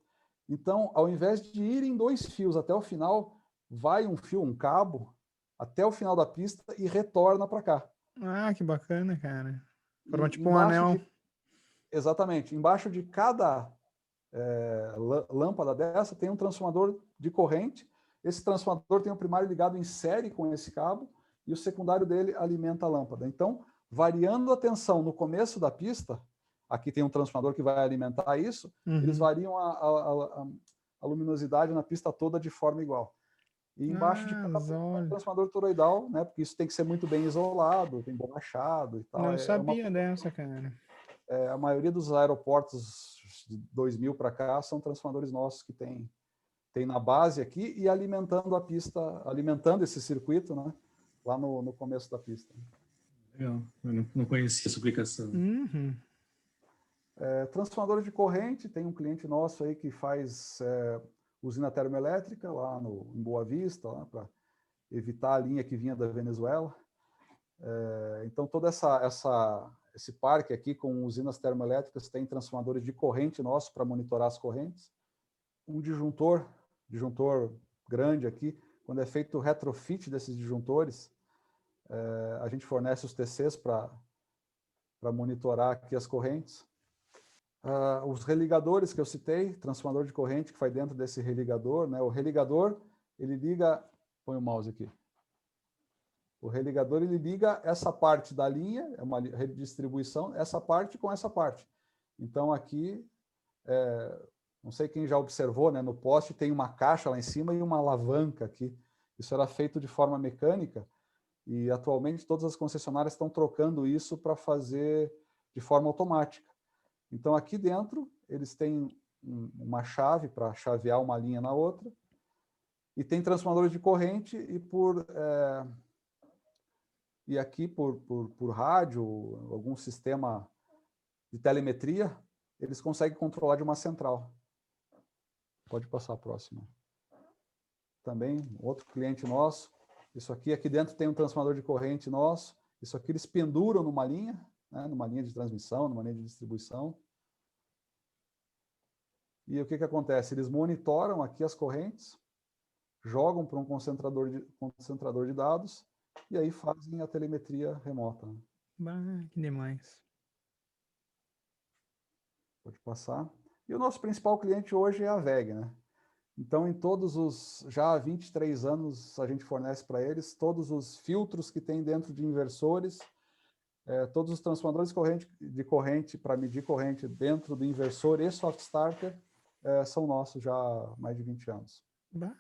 Speaker 2: Então, ao invés de ir em 2 fios até o final, vai um fio, um cabo, até o final da pista e retorna para cá.
Speaker 1: Ah, que bacana, cara. Forma tipo um
Speaker 2: Embaixo
Speaker 1: anel.
Speaker 2: Exatamente. Embaixo de cada lâmpada dessa tem um transformador de corrente. Esse transformador tem o primário ligado em série com esse cabo e o secundário dele alimenta a lâmpada. Então, variando a tensão no começo da pista, aqui tem um transformador que vai alimentar isso, eles variam a luminosidade na pista toda de forma igual. E embaixo de cada transformador toroidal, né, porque isso tem que ser muito bem isolado, tem borrachado e tal.
Speaker 1: Não sabia dessa, cara.
Speaker 2: A maioria dos aeroportos de 2000 para cá são transformadores nossos que tem na base aqui e alimentando a pista, alimentando esse circuito, né, lá no começo da pista.
Speaker 3: Legal, eu não conhecia essa aplicação.
Speaker 2: Transformadores de corrente, tem um cliente nosso aí que faz usina termoelétrica lá em Boa Vista, para evitar a linha que vinha da Venezuela. Então, todo esse parque aqui com usinas termoelétricas tem transformadores de corrente nosso para monitorar as correntes. Um disjuntor grande aqui, quando é feito o retrofit desses disjuntores, a gente fornece os TCs para monitorar aqui as correntes. Os religadores que eu citei, transformador de corrente que vai dentro desse religador, né? O religador, ele liga Põe o mouse aqui. O religador, ele liga essa parte da linha, é uma rede de distribuição, essa parte com essa parte. Então, aqui, não sei quem já observou, né, no poste tem uma caixa lá em cima e uma alavanca aqui. Isso era feito de forma mecânica e, atualmente, todas as concessionárias estão trocando isso para fazer de forma automática. Então, aqui dentro, eles têm uma chave para chavear uma linha na outra e tem transformadores de corrente e aqui por rádio, algum sistema de telemetria, eles conseguem controlar de uma central. Pode passar a próxima. Também, outro cliente nosso. Isso aqui dentro tem um transformador de corrente nosso. Isso aqui eles penduram numa linha, né, numa linha de transmissão, numa linha de distribuição. E o que acontece? Eles monitoram aqui as correntes, jogam para um concentrador de dados e aí fazem a telemetria remota.
Speaker 1: Bah, que demais.
Speaker 2: Pode passar. E o nosso principal cliente hoje é a WEG, né? Então, já há 23 anos a gente fornece para eles todos os filtros que tem dentro de inversores, todos os transformadores de corrente para medir corrente dentro do inversor e soft starter são nossos já há mais de 20 anos.
Speaker 1: Bah,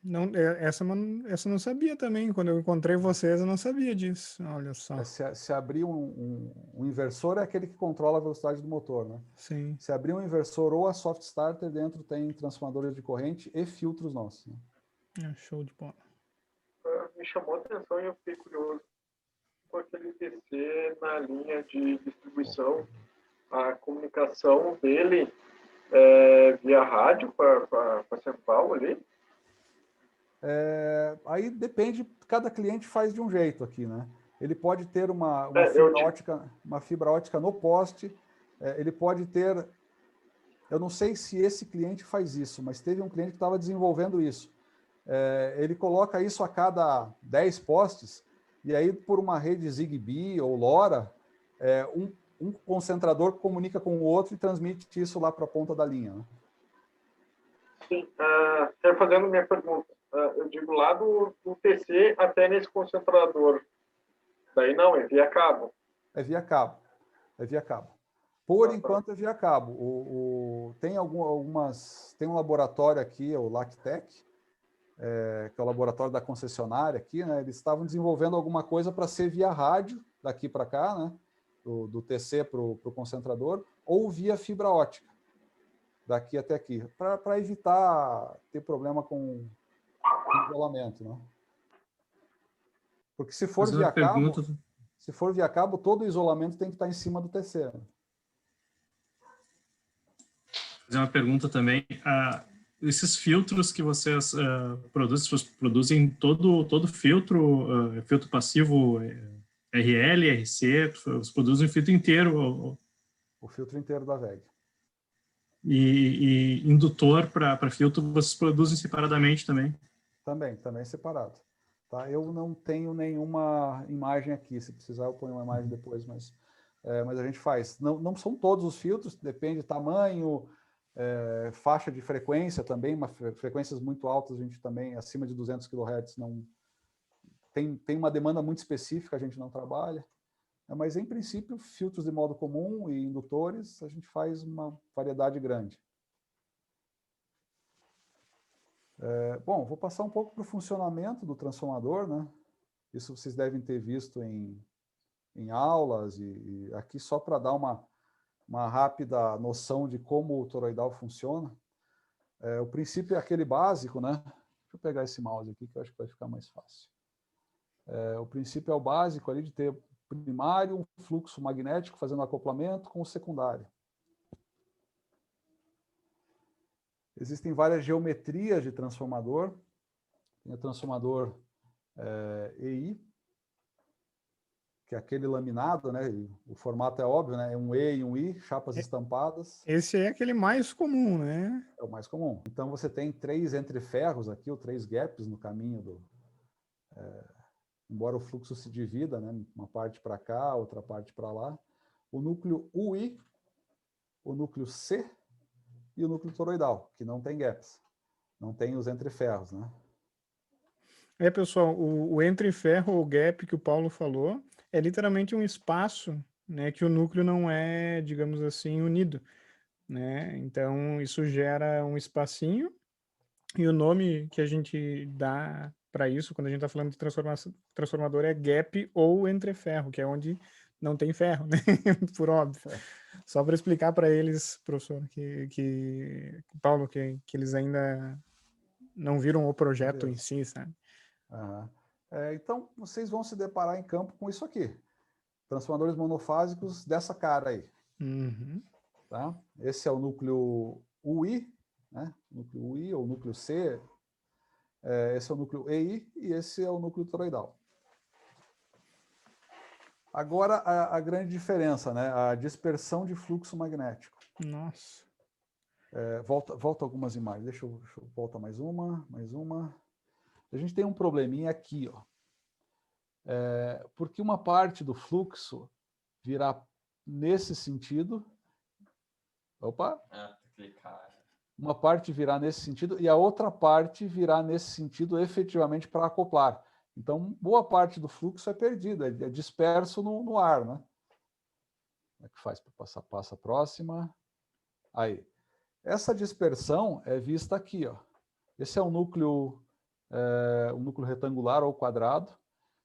Speaker 1: não, essa eu não sabia também. Quando eu encontrei vocês, eu não sabia disso. Olha só.
Speaker 2: Se abrir um inversor, é aquele que controla a velocidade do motor, né?
Speaker 1: Sim.
Speaker 2: Se abrir um inversor ou a soft starter, dentro tem transformadores de corrente e filtros nossos. Né?
Speaker 1: Show de bola.
Speaker 4: Me chamou a atenção e eu fiquei curioso com aquele PC na linha de distribuição. A comunicação dele via rádio para a central ali?
Speaker 2: Aí depende, cada cliente faz de um jeito aqui, né? Ele pode ter uma fibra ótica no poste, ele pode ter... Eu não sei se esse cliente faz isso, mas teve um cliente que estava desenvolvendo isso. Ele coloca isso a cada 10 postes, e aí por uma rede Zigbee ou LoRa, um concentrador comunica com o outro e transmite isso lá para a ponta da linha. Né?
Speaker 4: Sim, fazendo minha pergunta. Eu digo lá do TC até nesse concentrador. Daí não, é via cabo.
Speaker 2: É via cabo. É via cabo. Por enquanto é via cabo. Tem um laboratório aqui, o LACTEC, que é o laboratório da concessionária aqui, né? Eles estavam desenvolvendo alguma coisa para ser via rádio, daqui para cá, né? Do TC para o concentrador, ou via fibra ótica, daqui até aqui, para evitar ter problema com isolamento, né? Porque se for via cabo, todo o isolamento tem que estar em cima do TC. Né?
Speaker 3: Fazer uma pergunta também. Esses filtros que vocês produzem todo filtro, filtro passivo, RL, RC, vocês produzem o filtro inteiro?
Speaker 2: O filtro inteiro da WEG.
Speaker 3: E indutor para filtro vocês produzem separadamente também?
Speaker 2: Também separado. Tá? Eu não tenho nenhuma imagem aqui, se precisar eu ponho uma imagem depois, mas a gente faz. Não são todos os filtros, depende do tamanho, faixa de frequência também, frequências muito altas, a gente também, acima de 200 kHz, não, tem uma demanda muito específica, a gente não trabalha. Mas, em princípio, filtros de modo comum e indutores, a gente faz uma variedade grande. Bom, vou passar um pouco para o funcionamento do transformador, né? Isso vocês devem ter visto em aulas, e aqui só para dar uma rápida noção de como o toroidal funciona. O princípio é aquele básico, né? Deixa eu pegar esse mouse aqui, que eu acho que vai ficar mais fácil. O princípio é o básico ali de ter primário, um fluxo magnético fazendo acoplamento com o secundário. Existem várias geometrias de transformador. Tem o transformador EI, que é aquele laminado, né? O formato é óbvio, né? É um E e um I, chapas estampadas.
Speaker 1: Esse é aquele mais comum, né?
Speaker 2: É o mais comum. Então você tem 3 entreferros aqui, ou 3 gaps no caminho embora o fluxo se divida, né? Uma parte para cá, outra parte para lá. O núcleo UI, o núcleo C e o núcleo toroidal, que não tem gaps, não tem os entreferros, né?
Speaker 1: Pessoal, o entre ferro ou gap que o Paulo falou é literalmente um espaço, né, que o núcleo não é, digamos assim, unido, né? Então isso gera um espacinho e o nome que a gente dá para isso quando a gente está falando de transformador é gap ou entre ferro, que é onde não tem ferro, né? Por óbvio. Só para explicar para eles, professor, Paulo, que eles ainda não viram o projeto em
Speaker 2: Beleza.
Speaker 1: si, sabe?
Speaker 2: Aham. Então, vocês vão se deparar em campo com isso aqui. Transformadores monofásicos dessa cara aí.
Speaker 1: Uhum.
Speaker 2: Tá? Esse é o núcleo UI, né? Núcleo UI ou núcleo C. Esse é o núcleo EI e esse é o núcleo toroidal. Agora, a grande diferença, né? A dispersão de fluxo magnético.
Speaker 1: Nossa.
Speaker 2: Volta algumas imagens. Deixa eu voltar mais uma, mais uma. A gente tem um probleminha aqui, ó. Porque uma parte do fluxo virá nesse sentido. Opa! Uma parte virá nesse sentido e a outra parte virá nesse sentido efetivamente para acoplar. Então, boa parte do fluxo é perdido, é disperso no ar, né? Como é que faz para passa a próxima? Aí. Essa dispersão é vista aqui, ó. Esse é um núcleo retangular ou quadrado,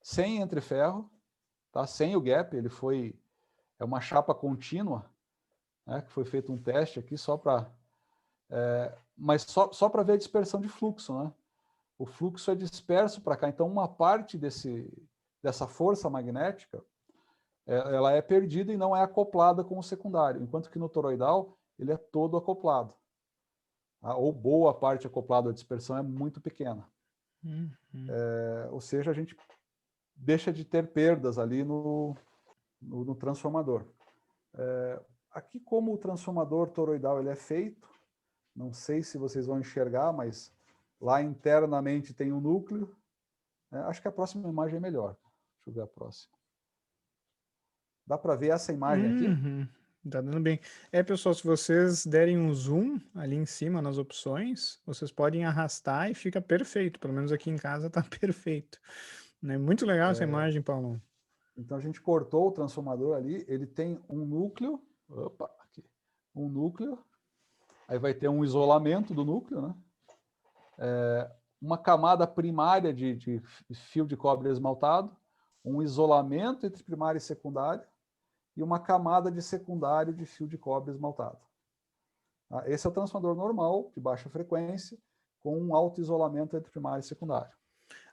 Speaker 2: sem entreferro, tá? Sem o gap, é uma chapa contínua, né? Que foi feito um teste aqui só para mas só para ver a dispersão de fluxo, né? O fluxo é disperso para cá, então uma parte dessa força magnética ela é perdida e não é acoplada com o secundário, enquanto que no toroidal ele é todo acoplado. Tá? Ou boa parte acoplada, a dispersão é muito pequena.
Speaker 1: Uhum.
Speaker 2: Ou seja, a gente deixa de ter perdas ali no transformador. Aqui, como o transformador toroidal ele é feito, não sei se vocês vão enxergar, mas lá internamente tem um núcleo. Acho que a próxima imagem é melhor. Deixa eu ver a próxima. Dá para ver essa imagem aqui?
Speaker 1: Uhum. Tá dando bem. Pessoal, se vocês derem um zoom ali em cima nas opções, vocês podem arrastar e fica perfeito. Pelo menos aqui em casa tá perfeito. Né? Muito legal essa imagem, Paulo.
Speaker 2: Então a gente cortou o transformador ali, ele tem um núcleo, aqui, um núcleo, aí vai ter um isolamento do núcleo, né? Uma camada primária de fio de cobre esmaltado, um isolamento entre primário e secundário, e uma camada de secundário de fio de cobre esmaltado. Esse é o transformador normal, de baixa frequência, com um alto isolamento entre primário e secundário.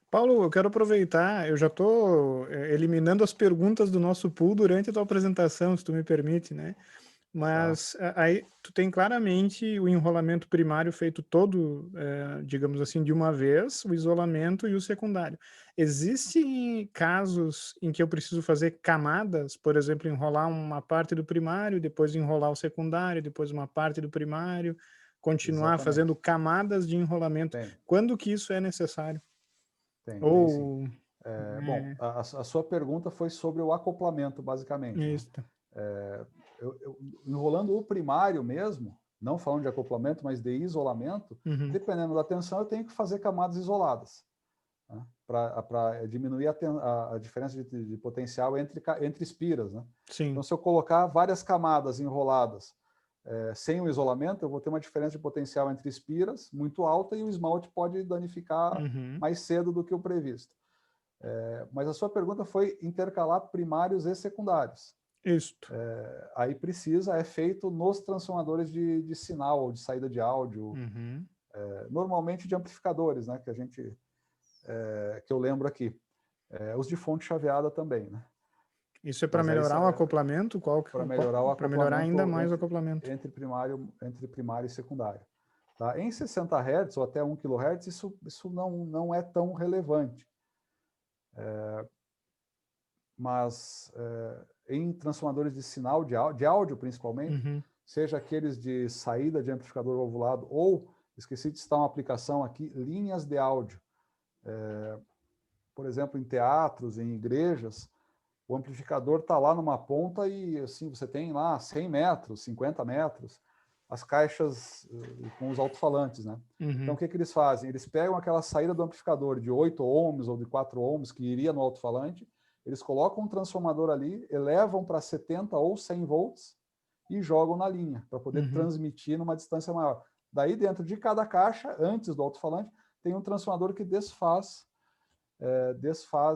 Speaker 1: Paulo, eu quero aproveitar, eu já estou eliminando as perguntas do nosso pool durante a tua apresentação, se tu me permite, né? Mas aí tu tem claramente o enrolamento primário feito todo, digamos assim, de uma vez, o isolamento e o secundário. Existem casos em que eu preciso fazer camadas, por exemplo, enrolar uma parte do primário, depois enrolar o secundário, depois uma parte do primário, continuar
Speaker 2: Exatamente.
Speaker 1: fazendo camadas de enrolamento.
Speaker 2: Tem.
Speaker 1: Quando que isso é necessário?
Speaker 2: Tem sim.
Speaker 1: Ou...
Speaker 2: Bom, a sua pergunta foi sobre o acoplamento, basicamente.
Speaker 1: Isso.
Speaker 2: Né? Enrolando o primário mesmo, não falando de acoplamento, mas de isolamento, dependendo da tensão, eu tenho que fazer camadas isoladas, né? Para diminuir a diferença de potencial entre espiras. Né?
Speaker 1: Sim.
Speaker 2: Então, se eu colocar várias camadas enroladas sem o isolamento, eu vou ter uma diferença de potencial entre espiras muito alta e o esmalte pode danificar mais cedo do que o previsto. Mas a sua pergunta foi intercalar primários e secundários.
Speaker 1: Isto.
Speaker 2: Aí é feito nos transformadores de sinal ou de saída de áudio, normalmente de amplificadores, né, que eu lembro aqui. Os de fonte chaveada também, né?
Speaker 1: Isso é para melhorar o acoplamento?
Speaker 2: Para melhorar o acoplamento,
Speaker 1: para melhorar ainda mais o acoplamento.
Speaker 2: Entre primário e secundário. Tá? Em 60 Hz ou até 1 kHz, isso não é tão relevante. Mas em transformadores de sinal de áudio principalmente, seja aqueles de saída de amplificador valvulado ou, esqueci de citar uma aplicação aqui, linhas de áudio. Por exemplo, em teatros, em igrejas, o amplificador está lá numa ponta e assim você tem lá 100 metros, 50 metros. as caixas com os alto-falantes, né? Então, o que eles fazem? Eles pegam aquela saída do amplificador de 8 ohms ou de 4 ohms que iria no alto-falante, eles colocam um transformador ali, elevam para 70 ou 100 volts e jogam na linha, para poder transmitir numa distância maior. Daí, dentro de cada caixa, antes do alto-falante, tem um transformador que desfaz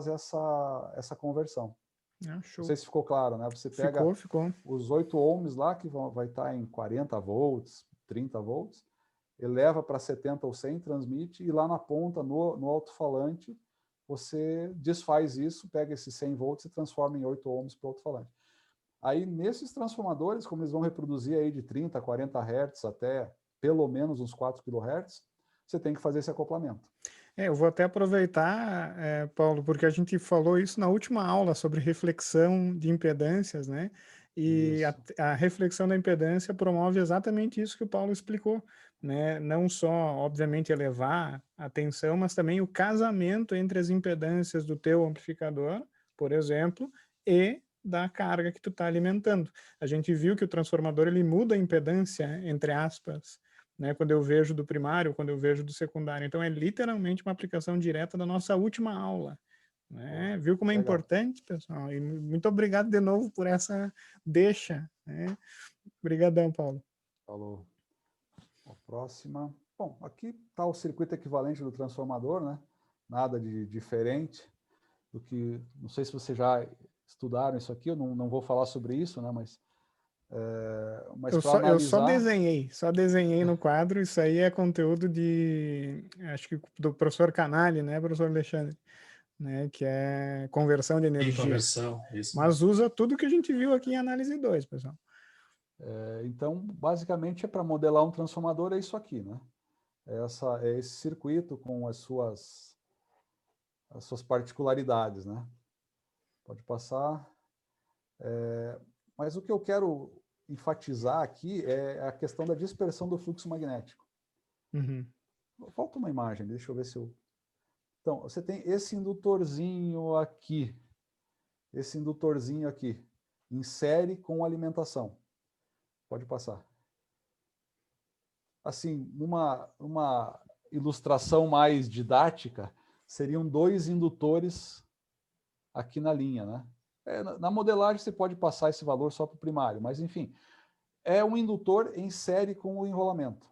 Speaker 2: essa conversão.
Speaker 1: Show.
Speaker 2: Não sei se ficou claro, né? Você pega
Speaker 1: Ficou.
Speaker 2: os 8 ohms lá, que vai estar em 40 volts, 30 volts, eleva para 70 ou 100, transmite, e lá na ponta, no alto-falante, você desfaz isso, pega esses 100 volts e transforma em 8 ohms para o alto-falante. Aí, nesses transformadores, como eles vão reproduzir aí de 30 a 40 Hz até pelo menos uns 4 kHz, você tem que fazer esse acoplamento.
Speaker 1: Eu vou até aproveitar, Paulo, porque a gente falou isso na última aula sobre reflexão de impedâncias, né? E a reflexão da impedância promove exatamente isso que o Paulo explicou, né? Não só, obviamente, elevar a tensão, mas também o casamento entre as impedâncias do teu amplificador, por exemplo, e da carga que tu está alimentando. A gente viu que o transformador ele muda a impedância, entre aspas, né, quando eu vejo do primário, quando eu vejo do secundário. Então, é literalmente uma aplicação direta da nossa última aula. Né? Viu como é importante, pessoal? E muito obrigado de novo por essa deixa. Né? Obrigadão, Paulo.
Speaker 2: Falou. A próxima. Bom, aqui está o circuito equivalente do transformador, né? Nada de diferente do que... Não sei se vocês já estudaram isso aqui, eu não vou falar sobre isso, né? Mas
Speaker 1: eu só desenhei no quadro. Isso aí é conteúdo acho que do professor Canali, né, professor Alexandre, né, que é conversão de energia.
Speaker 3: Conversão, isso.
Speaker 1: Mas usa tudo que a gente viu aqui em análise 2, pessoal.
Speaker 2: Então, basicamente, para modelar um transformador é isso aqui, né? É esse circuito com as suas particularidades, né? Pode passar. Mas o que eu quero enfatizar aqui é a questão da dispersão do fluxo magnético. Falta uma imagem, deixa eu ver se eu... Então, você tem esse indutorzinho aqui, em série com alimentação. Pode passar. Assim, uma ilustração mais didática, seriam 2 indutores aqui na linha, né? Na modelagem você pode passar esse valor só para o primário, mas enfim, é um indutor em série com o enrolamento.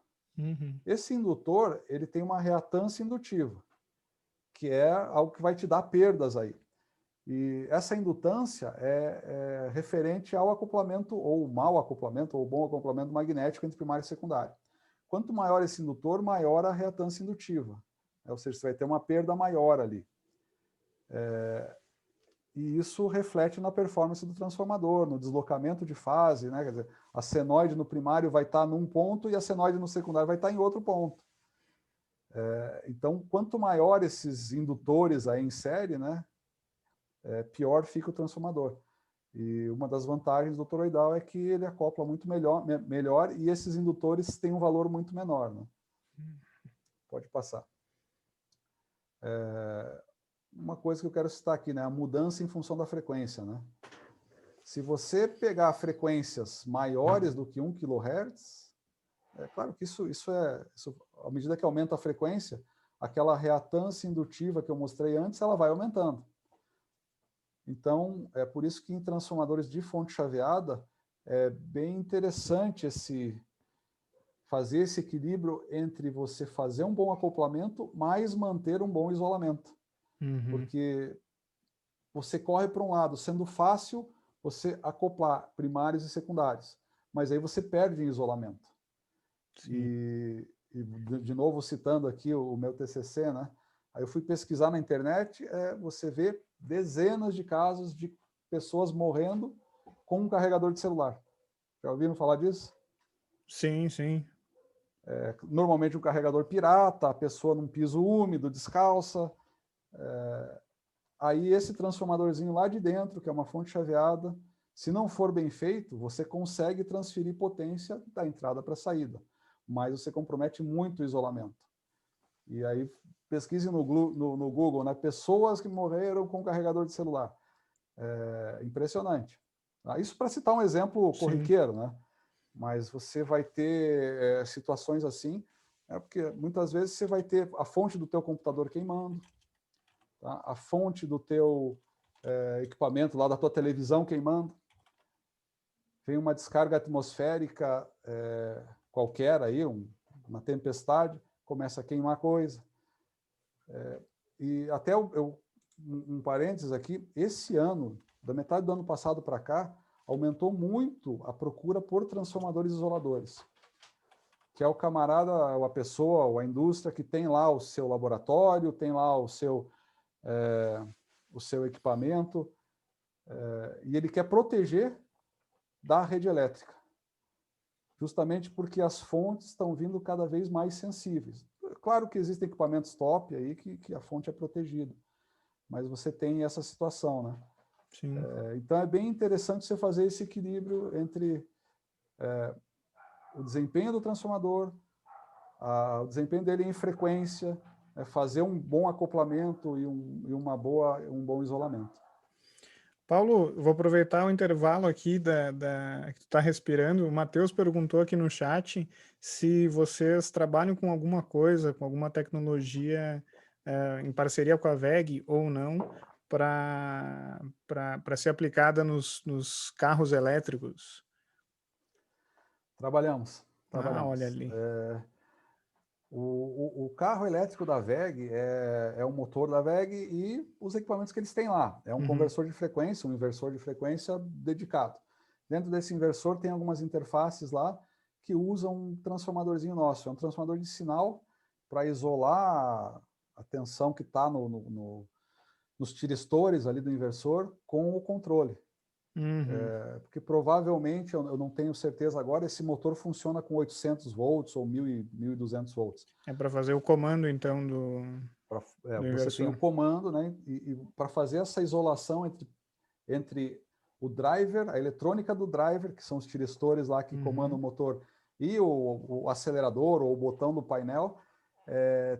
Speaker 2: Esse indutor, ele tem uma reatância indutiva, que é algo que vai te dar perdas aí. E essa indutância é referente ao acoplamento, ou mau acoplamento, ou bom acoplamento magnético entre primário e secundário. Quanto maior esse indutor, maior a reatância indutiva. Ou seja, você vai ter uma perda maior ali. E isso reflete na performance do transformador, no deslocamento de fase, né? Quer dizer, a senoide no primário vai estar num ponto e a senoide no secundário vai estar em outro ponto. Então, quanto maior esses indutores aí em série, né? Pior fica o transformador. E uma das vantagens do toroidal é que ele acopla muito melhor e esses indutores têm um valor muito menor. Né? Pode passar. Uma coisa que eu quero citar aqui, né? A mudança em função da frequência. Né? Se você pegar frequências maiores do que 1 kHz, é claro que isso à medida que aumenta a frequência, aquela reatância indutiva que eu mostrei antes, ela vai aumentando. Então, é por isso que em transformadores de fonte chaveada, é bem interessante fazer esse equilíbrio entre você fazer um bom acoplamento, mas manter um bom isolamento. Porque você corre para um lado, sendo fácil você acoplar primários e secundários, mas aí você perde em isolamento. E de novo, citando aqui o meu TCC, né? Aí eu fui pesquisar na internet, você vê dezenas de casos de pessoas morrendo com um carregador de celular. Já ouviram falar disso?
Speaker 1: Sim, sim.
Speaker 2: Normalmente um carregador pirata, a pessoa num piso úmido, descalça. Aí esse transformadorzinho lá de dentro, que é uma fonte chaveada, se não for bem feito, você consegue transferir potência da entrada para a saída, mas você compromete muito o isolamento. E aí pesquise no Google, né? Pessoas que morreram com carregador de celular. Impressionante. Isso para citar um exemplo corriqueiro, né? mas você vai ter situações assim, porque muitas vezes você vai ter a fonte do teu computador queimando, tá? A fonte do teu equipamento lá da tua televisão queimando, vem uma descarga atmosférica qualquer aí, uma tempestade, começa a queimar coisa. E até um parênteses aqui, esse ano, da metade do ano passado para cá, aumentou muito a procura por transformadores isoladores, que é o camarada, ou a pessoa, ou a indústria que tem lá o seu laboratório, tem lá o seu equipamento, e ele quer proteger da rede elétrica, justamente porque as fontes estão vindo cada vez mais sensíveis. Claro que existem equipamentos top aí que a fonte é protegida, mas você tem essa situação, né?
Speaker 1: Sim.
Speaker 2: Então é bem interessante você fazer esse equilíbrio entre o desempenho do transformador, o desempenho dele em frequência, fazer um bom acoplamento e um bom isolamento.
Speaker 1: Paulo, eu vou aproveitar o intervalo aqui que tu está respirando. O Matheus perguntou aqui no chat se vocês trabalham com alguma coisa, com alguma tecnologia em parceria com a WEG ou não, para ser aplicada nos carros elétricos.
Speaker 2: Trabalhamos.
Speaker 1: Ah, olha ali.
Speaker 2: O carro elétrico da WEG é o motor da WEG e os equipamentos que eles têm lá. É um conversor de frequência, um inversor de frequência dedicado. Dentro desse inversor tem algumas interfaces lá que usam um transformadorzinho nosso. É um transformador de sinal para isolar a tensão que está nos tiristores ali do inversor com o controle. Porque provavelmente, eu não tenho certeza agora, esse motor funciona com 800 volts ou 1.200 volts.
Speaker 1: É para fazer o comando, então,
Speaker 2: você tem o comando, né? E para fazer essa isolação entre o driver, a eletrônica do driver, que são os tiristores lá que comandam o motor, e o acelerador ou o botão do painel,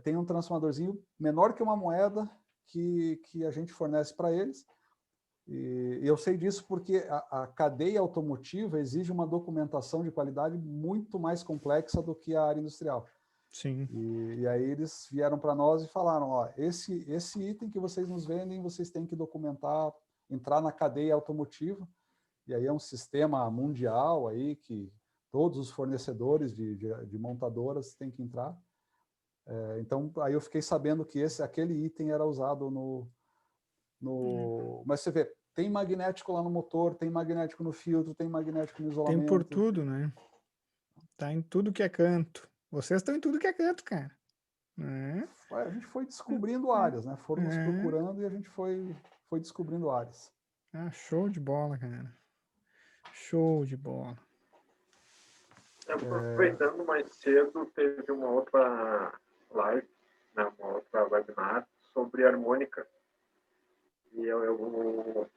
Speaker 2: tem um transformadorzinho menor que uma moeda que a gente fornece para eles. E eu sei disso porque a cadeia automotiva exige uma documentação de qualidade muito mais complexa do que a área industrial.
Speaker 1: Sim.
Speaker 2: E aí eles vieram para nós e falaram, ó, esse item que vocês nos vendem, vocês têm que documentar, entrar na cadeia automotiva, e aí é um sistema mundial aí que todos os fornecedores de montadoras têm que entrar. Então, aí eu fiquei sabendo que aquele item era usado Mas você vê, tem magnético lá no motor, tem magnético no filtro, tem magnético no isolamento.
Speaker 1: Tem por tudo, né? Tá em tudo que é canto. Vocês estão em tudo que é canto, cara.
Speaker 2: A gente foi descobrindo áreas, né? Foram nos procurando e a gente foi descobrindo áreas.
Speaker 1: Ah, show de bola, cara. Show de bola.
Speaker 4: Aproveitando mais cedo, teve uma outra live, né, uma outra webinar sobre harmônica. E eu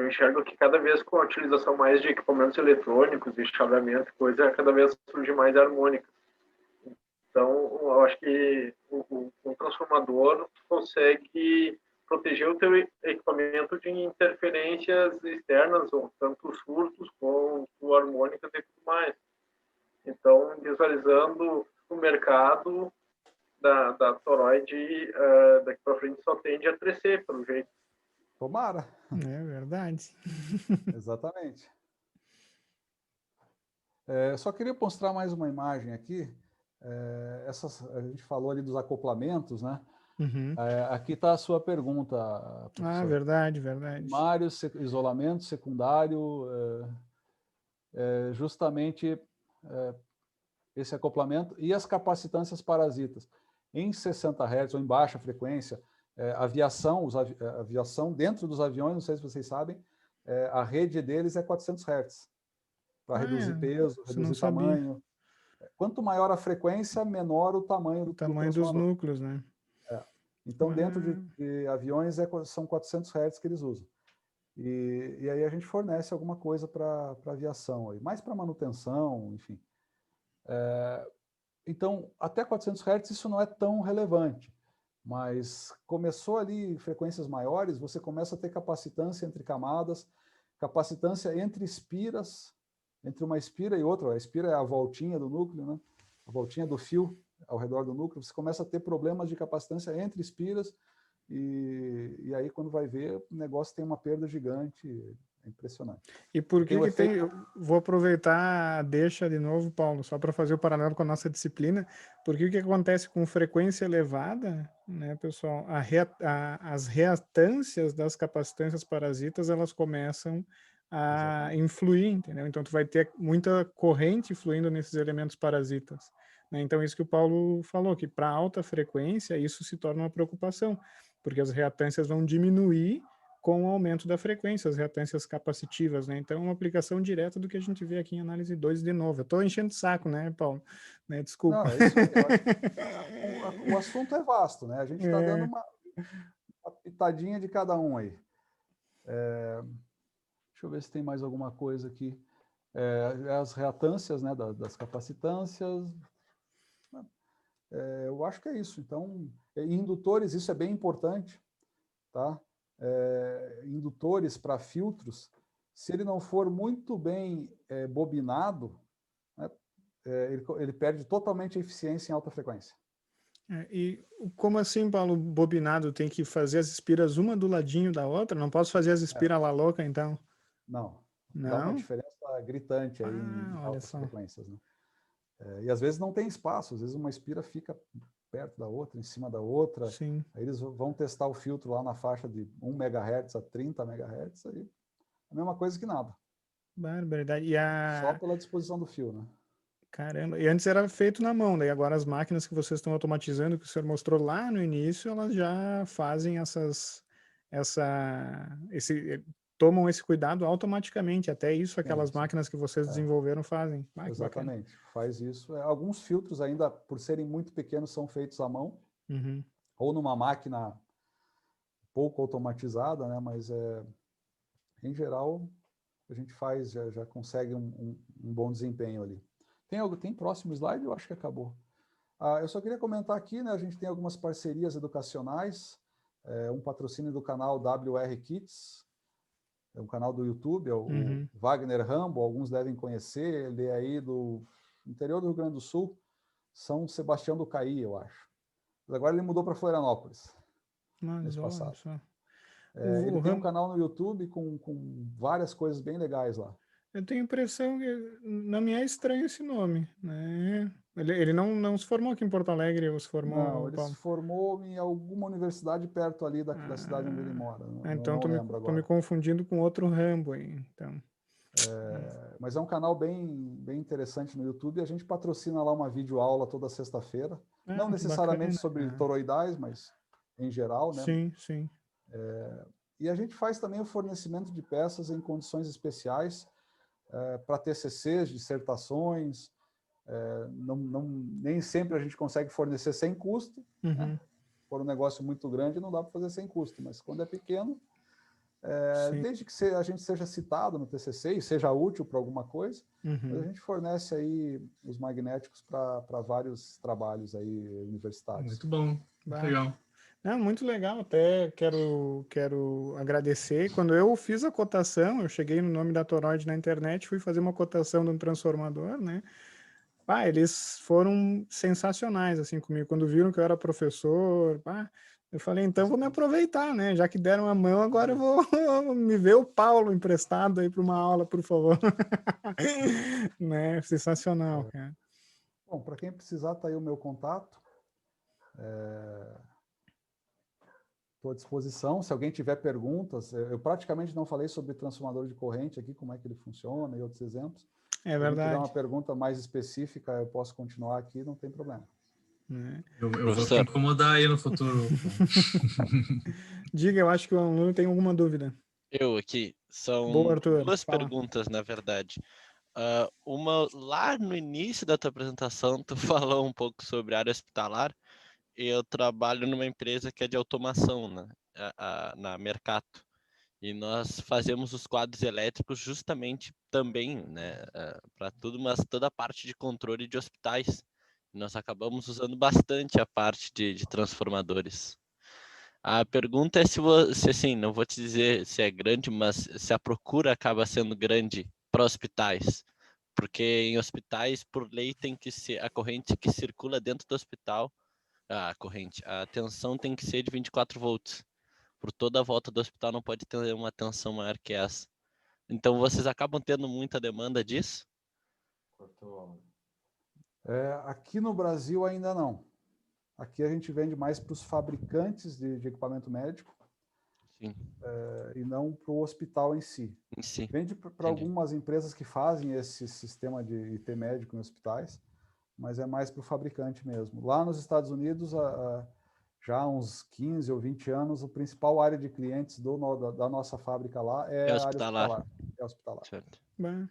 Speaker 4: enxergo que cada vez com a utilização mais de equipamentos eletrônicos e chaveamento e coisa, cada vez surge mais harmônica. Então, eu acho que o transformador consegue proteger o teu equipamento de interferências externas, ou tanto os furtos quanto harmônicas e tudo mais. Então, visualizando o mercado da Toroid, daqui para frente só tende a crescer, pelo jeito.
Speaker 2: Tomara.
Speaker 1: É verdade.
Speaker 2: Exatamente. Só queria mostrar mais uma imagem aqui. A gente falou ali dos acoplamentos, né? Aqui está a sua pergunta, professor.
Speaker 1: Ah, verdade, verdade.
Speaker 2: Primário, isolamento, secundário, justamente esse acoplamento e as capacitâncias parasitas. Em 60 Hz ou em baixa frequência, aviação dentro dos aviões, não sei se vocês sabem, a rede deles é 400 Hz, para reduzir peso, reduzir tamanho. Quanto maior a frequência, menor o tamanho do
Speaker 1: dos núcleos, né?
Speaker 2: Então, dentro de aviões, são 400 Hz que eles usam. E aí a gente fornece alguma coisa para aviação, aí, mais para manutenção, enfim. Então, até 400 Hz isso não é tão relevante, mas começou ali em frequências maiores, você começa a ter capacitância entre camadas, capacitância entre espiras, entre uma espira e outra, a espira é a voltinha do núcleo, né? A voltinha do fio ao redor do núcleo, você começa a ter problemas de capacitância entre espiras, e aí quando vai ver, o negócio tem uma perda gigante, é impressionante.
Speaker 1: E por que
Speaker 2: Tem
Speaker 1: eu vou aproveitar, deixa de novo, Paulo, só para fazer o paralelo com a nossa disciplina, porque o que acontece com frequência elevada, né, pessoal, as reatâncias das capacitâncias parasitas, elas começam a influir, entendeu? Então, tu vai ter muita corrente fluindo nesses elementos parasitas, né? Então, isso que o Paulo falou, que para alta frequência, isso se torna uma preocupação, porque as reatâncias vão diminuir com o aumento da frequência, as reatâncias capacitivas, né? Então, é uma aplicação direta do que a gente vê aqui em análise 2 de novo. Eu estou enchendo o saco, né, Paulo? Né, desculpa.
Speaker 2: Não, é isso aí. O assunto é vasto, né? A gente está dando uma pitadinha de cada um aí. Deixa eu ver se tem mais alguma coisa aqui. As reatâncias, né, das capacitâncias. Eu acho que é isso. Então, indutores, isso é bem importante, tá? Indutores para filtros, se ele não for muito bem bobinado, né, ele perde totalmente a eficiência em alta frequência.
Speaker 1: E como assim, Paulo, bobinado? Tem que fazer as espiras uma do ladinho da outra? Não posso fazer as espiras lá louca, então?
Speaker 2: Não.
Speaker 1: Não?
Speaker 2: Dá uma diferença gritante aí em altas frequências, né? E às vezes não tem espaço, às vezes uma espira fica perto da outra, em cima da outra.
Speaker 1: Sim.
Speaker 2: Aí eles vão testar o filtro lá na faixa de 1 MHz a 30 MHz, aí é a mesma coisa que nada.
Speaker 1: Barbaridade.
Speaker 2: Só pela disposição do fio, né?
Speaker 1: Caramba. E antes era feito na mão, daí agora as máquinas que vocês estão automatizando, que o senhor mostrou lá no início, elas já fazem tomam esse cuidado automaticamente. Até isso aquelas máquinas que vocês desenvolveram fazem.
Speaker 2: Exatamente, faz isso. Alguns filtros ainda, por serem muito pequenos, são feitos à mão, ou numa máquina pouco automatizada, né? Mas em geral a gente faz, já consegue um bom desempenho ali. Tem próximo slide? Eu acho que acabou. Eu só queria comentar aqui, né? A gente tem algumas parcerias educacionais, um patrocínio do canal WR Kids, é um canal do YouTube, o Wagner Rambo, alguns devem conhecer, ele é aí do interior do Rio Grande do Sul, São Sebastião do Caí, eu acho. Mas agora ele mudou para Florianópolis, mês passado. Ele tem um canal no YouTube com várias coisas bem legais lá.
Speaker 1: Eu tenho a impressão que não me é estranho esse nome, né? Ele não se formou aqui em Porto Alegre, ou se formou...
Speaker 2: Não, ele se formou em alguma universidade perto ali da cidade onde ele mora.
Speaker 1: Então
Speaker 2: não lembro agora.
Speaker 1: Estou me confundindo com outro Rambo aí, então.
Speaker 2: Mas é um canal bem interessante no YouTube, e a gente patrocina lá uma videoaula toda sexta-feira. Não necessariamente bacana, sobre toroidais, mas em geral, né?
Speaker 1: Sim, sim.
Speaker 2: E a gente faz também o fornecimento de peças em condições especiais para TCCs, dissertações. Nem sempre a gente consegue fornecer sem custo. Né? Se for um negócio muito grande, não dá para fazer sem custo, mas quando é pequeno, desde que a gente seja citado no TCC e seja útil para alguma coisa, a gente fornece aí os magnéticos para vários trabalhos aí universitários.
Speaker 3: Muito bom, legal.
Speaker 1: Muito legal, até quero agradecer. Quando eu fiz a cotação, eu cheguei no nome da Toroid na internet, fui fazer uma cotação de um transformador, né? Eles foram sensacionais, assim, comigo. Quando viram que eu era professor, eu falei, então vou me aproveitar, né? Já que deram a mão, agora eu vou me ver o Paulo emprestado aí para uma aula, por favor. Né? Sensacional, cara.
Speaker 2: Bom, para quem precisar, tá aí o meu contato. Estou à disposição. Se alguém tiver perguntas, eu praticamente não falei sobre transformador de corrente aqui, como é que ele funciona e outros exemplos.
Speaker 1: É verdade.
Speaker 2: Se tiver uma pergunta mais específica, eu posso continuar aqui, não tem problema.
Speaker 3: Eu vou te incomodar aí no futuro.
Speaker 1: Diga, eu acho que o aluno tem alguma dúvida.
Speaker 5: Eu aqui. São duas perguntas, na verdade. Uma, lá no início da tua apresentação, tu falou um pouco sobre área hospitalar. Eu trabalho numa empresa que é de automação, né? Na Mercato. E nós fazemos os quadros elétricos justamente também, né? Para tudo, mas toda a parte de controle de hospitais. Nós acabamos usando bastante a parte de transformadores. A pergunta é se assim, não vou te dizer se é grande, mas se a procura acaba sendo grande para hospitais. Porque em hospitais, por lei, tem que ser a corrente que circula dentro do hospital, a tensão tem que ser de 24 volts. Por toda a volta do hospital não pode ter uma tensão maior que essa. Então, vocês acabam tendo muita demanda disso?
Speaker 2: Aqui no Brasil ainda não. Aqui a gente vende mais para os fabricantes de equipamento médico.
Speaker 5: Sim.
Speaker 2: E não para o hospital em si.
Speaker 5: Sim.
Speaker 2: Vende para algumas empresas que fazem esse sistema de IT médico em hospitais, mas é mais para o fabricante mesmo. Lá nos Estados Unidos, já há uns 15 ou 20 anos, a principal área de clientes da nossa fábrica lá é a área hospitalar. É hospitalar.
Speaker 5: Certo.
Speaker 1: Bem.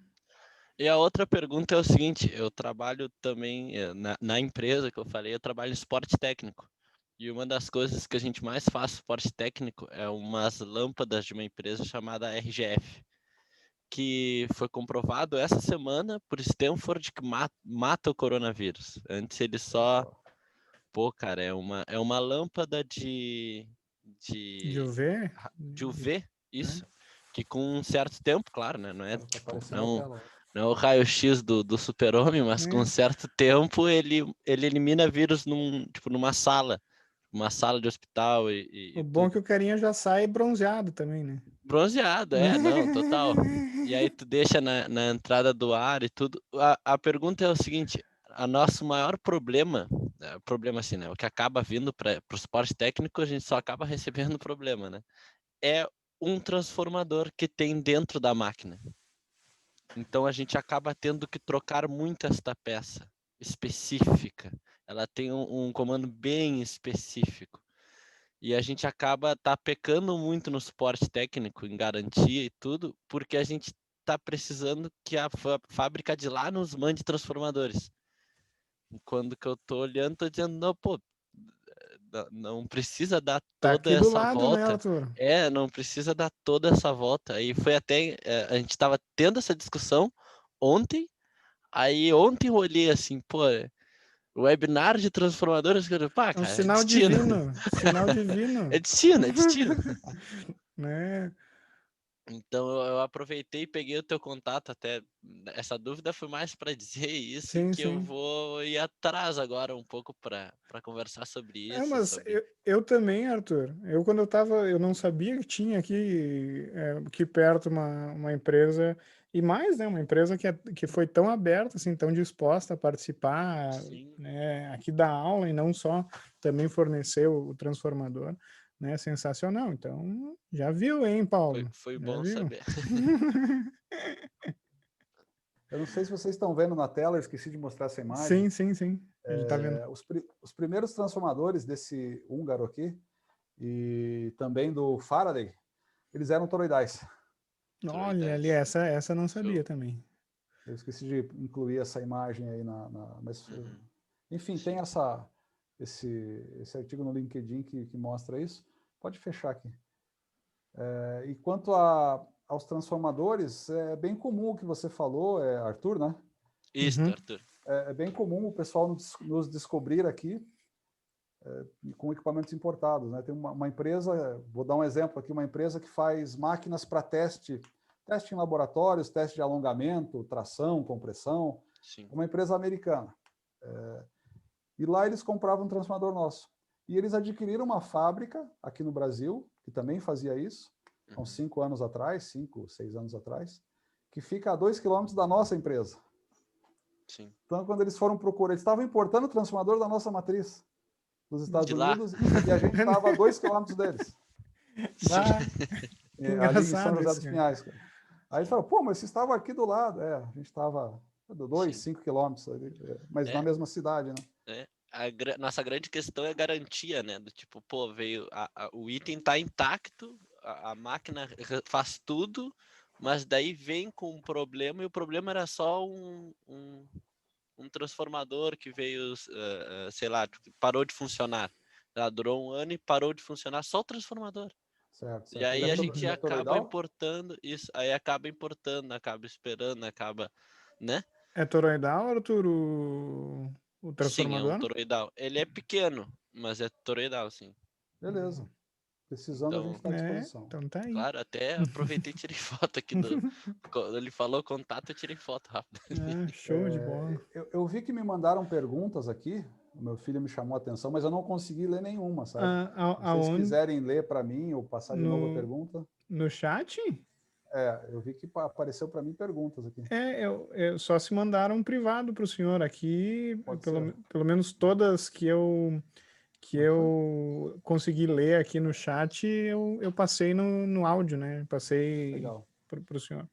Speaker 5: E a outra pergunta é o seguinte, eu trabalho também na empresa que eu falei, eu trabalho em suporte técnico. E uma das coisas que a gente mais faz suporte técnico é umas lâmpadas de uma empresa chamada RGF, que foi comprovado essa semana por Stanford que mata o coronavírus. Antes ele só... Pô, cara, é uma lâmpada de
Speaker 1: UV?
Speaker 5: De UV, isso. Que com um certo tempo, claro, né? Não é, não é o raio-x do super-homem, mas com um certo tempo ele elimina vírus numa sala. Uma sala de hospital
Speaker 1: O bom é que o carinha já sai bronzeado também, né?
Speaker 5: Bronzeado, não, total. E aí tu deixa na entrada do ar e tudo. A pergunta é o seguinte, o nosso maior problema assim, né? O que acaba vindo para o suporte técnico, a gente só acaba recebendo problema, né? É um transformador que tem dentro da máquina. Então a gente acaba tendo que trocar muito esta peça específica. Ela tem um comando bem específico. E a gente acaba pecando muito no suporte técnico, em garantia e tudo, porque a gente está precisando que a fábrica de lá nos mande transformadores. Quando que eu tô olhando, tô dizendo, não, pô, não precisa dar toda
Speaker 1: aqui do
Speaker 5: essa
Speaker 1: lado,
Speaker 5: volta.
Speaker 1: né, Arthur?
Speaker 5: Não precisa dar toda essa volta. Aí foi até, a gente estava tendo essa discussão ontem, aí ontem eu olhei assim, pô, webinar de transformadores, pá, cara,
Speaker 1: Sinal
Speaker 5: é destino.
Speaker 1: divino, sinal divino.
Speaker 5: É destino.
Speaker 1: Né?
Speaker 5: Então eu aproveitei e peguei o teu contato até. Essa dúvida foi mais para dizer isso,
Speaker 1: Sim,
Speaker 5: que eu
Speaker 1: sim.
Speaker 5: vou ir atrás agora um pouco para conversar sobre isso.
Speaker 1: Mas eu também, Arthur. Quando eu tava, eu não sabia que tinha aqui perto uma empresa, e mais, né, uma empresa que foi tão aberta, assim, tão disposta a participar, né, aqui da aula, e não só também fornecer o transformador, né, sensacional. Então, já viu, hein, Paulo?
Speaker 5: Foi
Speaker 1: Já
Speaker 5: bom
Speaker 1: viu?
Speaker 5: saber.
Speaker 2: Eu não sei se vocês estão vendo na tela, eu esqueci de mostrar essa imagem.
Speaker 1: Sim. Ele tá vendo.
Speaker 2: Os primeiros transformadores desse húngaro aqui, e também do Faraday, eles eram toroidais.
Speaker 1: Olha ali, essa eu não sabia também.
Speaker 2: Eu esqueci de incluir essa imagem aí mas, enfim, tem esse artigo no LinkedIn que mostra isso. Pode fechar aqui. E quanto aos transformadores, é bem comum o que você falou, Arthur, né?
Speaker 5: Isso, Arthur.
Speaker 2: É bem comum o pessoal nos descobrir aqui com equipamentos importados, né? Tem uma empresa, vou dar um exemplo aqui, uma empresa que faz máquinas para teste em laboratórios, teste de alongamento, tração, compressão, uma empresa americana. E lá eles compravam um transformador nosso. E eles adquiriram uma fábrica aqui no Brasil, que também fazia isso, há uns 5 anos atrás, 5, 6 anos atrás, que fica a 2 quilômetros da nossa empresa.
Speaker 5: Sim.
Speaker 2: Então, quando eles foram procurar, eles estavam importando o transformador da nossa matriz dos Estados Unidos, e a gente estava a 2 quilômetros deles. Ali em São José dos Pinhais. Aí eles falaram, pô, mas vocês estavam aqui do lado. A gente estava 2, 5 quilômetros, mas na mesma cidade, né?
Speaker 5: Nossa grande questão é a garantia, né? Do tipo, pô, veio, o item está intacto, a máquina faz tudo, mas daí vem com um problema, e o problema era só um transformador que veio, sei lá, parou de funcionar. Durou um ano e parou de funcionar só o transformador.
Speaker 2: Certo.
Speaker 5: E aí a gente acaba importando isso, aí acaba importando, acaba esperando, né?
Speaker 1: É toroidal, Arthur, o transformador?
Speaker 5: Sim, é um toroidal. Ele é pequeno, mas é toroidal, sim.
Speaker 2: Beleza. Precisando, a gente está à disposição.
Speaker 1: Então tá aí.
Speaker 5: Claro, até aproveitei e tirei foto aqui. Quando ele falou contato, eu tirei foto rápido.
Speaker 1: Show de bola.
Speaker 2: Eu vi que me mandaram perguntas aqui, o meu filho me chamou a atenção, mas eu não consegui ler nenhuma, sabe? Se vocês quiserem ler para mim ou passar de novo a pergunta.
Speaker 1: No chat?
Speaker 2: Eu vi que apareceu para mim perguntas aqui.
Speaker 1: Só se mandaram privado para o senhor aqui, pelo menos todas que eu consegui ler aqui no chat, eu passei no áudio, né? Passei para o senhor.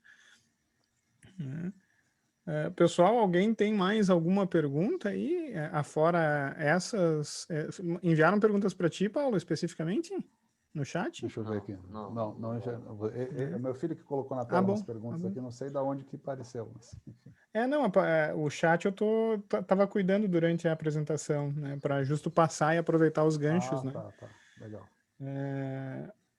Speaker 1: Pessoal, alguém tem mais alguma pergunta aí? Afora essas? Enviaram perguntas para ti, Paulo, especificamente? No chat?
Speaker 2: Deixa eu ver aqui. Não, é meu filho que colocou na tela umas perguntas aqui, não sei de onde que apareceu. Mas, enfim.
Speaker 1: O chat eu tava cuidando durante a apresentação, né? Para justo passar e aproveitar os ganchos, né?
Speaker 2: Tá. Legal.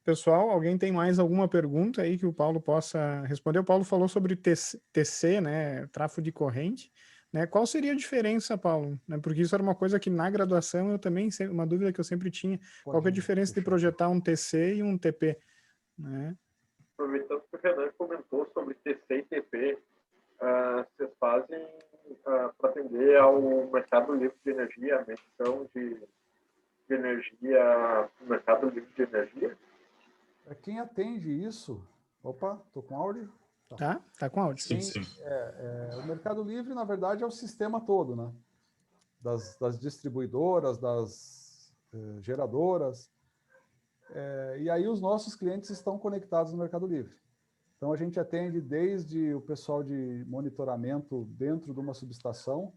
Speaker 1: Pessoal, alguém tem mais alguma pergunta aí que o Paulo possa responder? O Paulo falou sobre TC, né? Tráfego de corrente. Né? Qual seria a diferença, Paulo? Né? Porque isso era uma coisa que na graduação eu também, uma dúvida que eu sempre tinha. Qual que é a diferença de projetar um TC e um TP? Né?
Speaker 4: Aproveitando que o Renan comentou sobre TC e TP, vocês fazem para atender ao mercado livre de energia, a medição de energia no mercado livre de energia?
Speaker 2: Quem atende isso... Opa, estou com áudio?
Speaker 1: Tá com áudio.
Speaker 3: Sim.
Speaker 2: O Mercado Livre, na verdade, é o sistema todo, né? Das distribuidoras, das geradoras. E aí os nossos clientes estão conectados no Mercado Livre. Então, a gente atende desde o pessoal de monitoramento dentro de uma subestação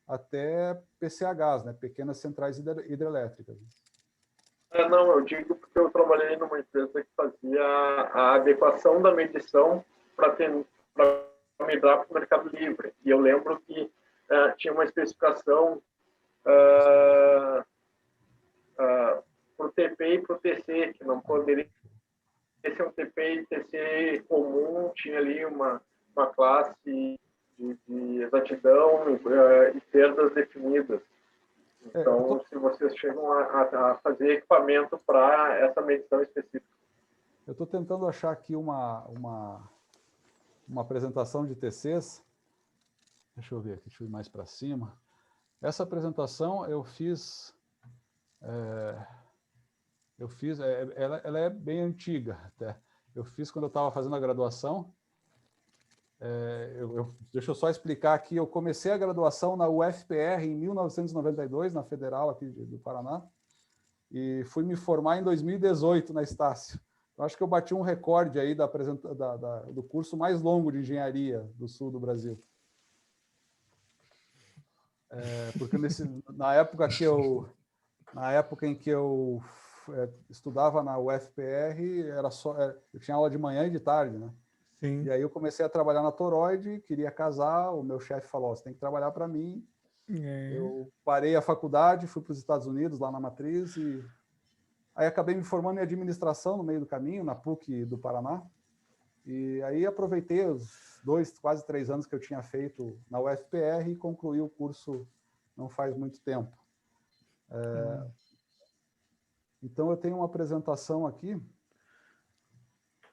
Speaker 2: até PCHs, né? Pequenas centrais hidrelétricas.
Speaker 4: Não, eu digo porque eu trabalhei numa empresa que fazia a adequação da medição para migrar para o Mercado Livre. E eu lembro que tinha uma especificação para o TP e para o TC, que não poderia ser um TP e TC comum, tinha ali uma classe de exatidão e perdas definidas. Então, se vocês chegam a fazer equipamento para essa medição específica.
Speaker 2: Eu estou tentando achar aqui uma apresentação de TCs. Deixa eu ver aqui, deixa eu ir mais para cima. Essa apresentação eu fiz... ela é bem antiga até. Eu fiz quando eu estava fazendo a graduação. Deixa eu só explicar aqui. Eu comecei a graduação na UFPR em 1992, na Federal aqui do Paraná, e fui me formar em 2018 na Estácio. Eu acho que eu bati um recorde aí do curso mais longo de engenharia do sul do Brasil. Porque na época em que eu estudava na UFPR, eu tinha aula de manhã e de tarde, né?
Speaker 1: Sim.
Speaker 2: E aí eu comecei a trabalhar na Toroide, queria casar, o meu chefe falou, você tem que trabalhar para mim. Eu parei a faculdade, fui para os Estados Unidos, lá na Matriz, e aí acabei me formando em administração no meio do caminho, na PUC do Paraná. E aí aproveitei os quase 3 anos que eu tinha feito na UFPR e concluí o curso não faz muito tempo. Então eu tenho uma apresentação aqui.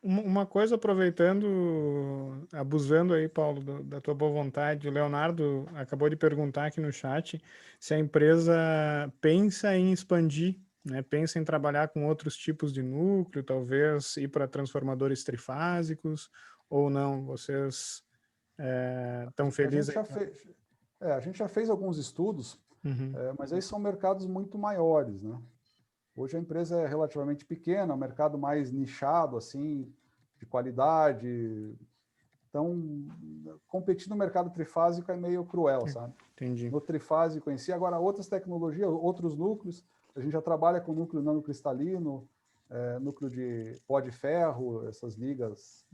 Speaker 1: Uma coisa, aproveitando, abusando aí, Paulo, da tua boa vontade, o Leonardo acabou de perguntar aqui no chat se a empresa pensa em expandir, né? Pensa em trabalhar com outros tipos de núcleo, talvez ir para transformadores trifásicos, ou não? Vocês estão felizes?
Speaker 2: A gente já fez alguns estudos, mas aí são mercados muito maiores, né? Hoje a empresa é relativamente pequena, um mercado mais nichado, assim, de qualidade. Então, competir no mercado trifásico é meio cruel, sabe?
Speaker 1: Entendi.
Speaker 2: No trifásico em si. Agora, outras tecnologias, outros núcleos, a gente já trabalha com núcleo nanocristalino, núcleo de pó de ferro, essas ligas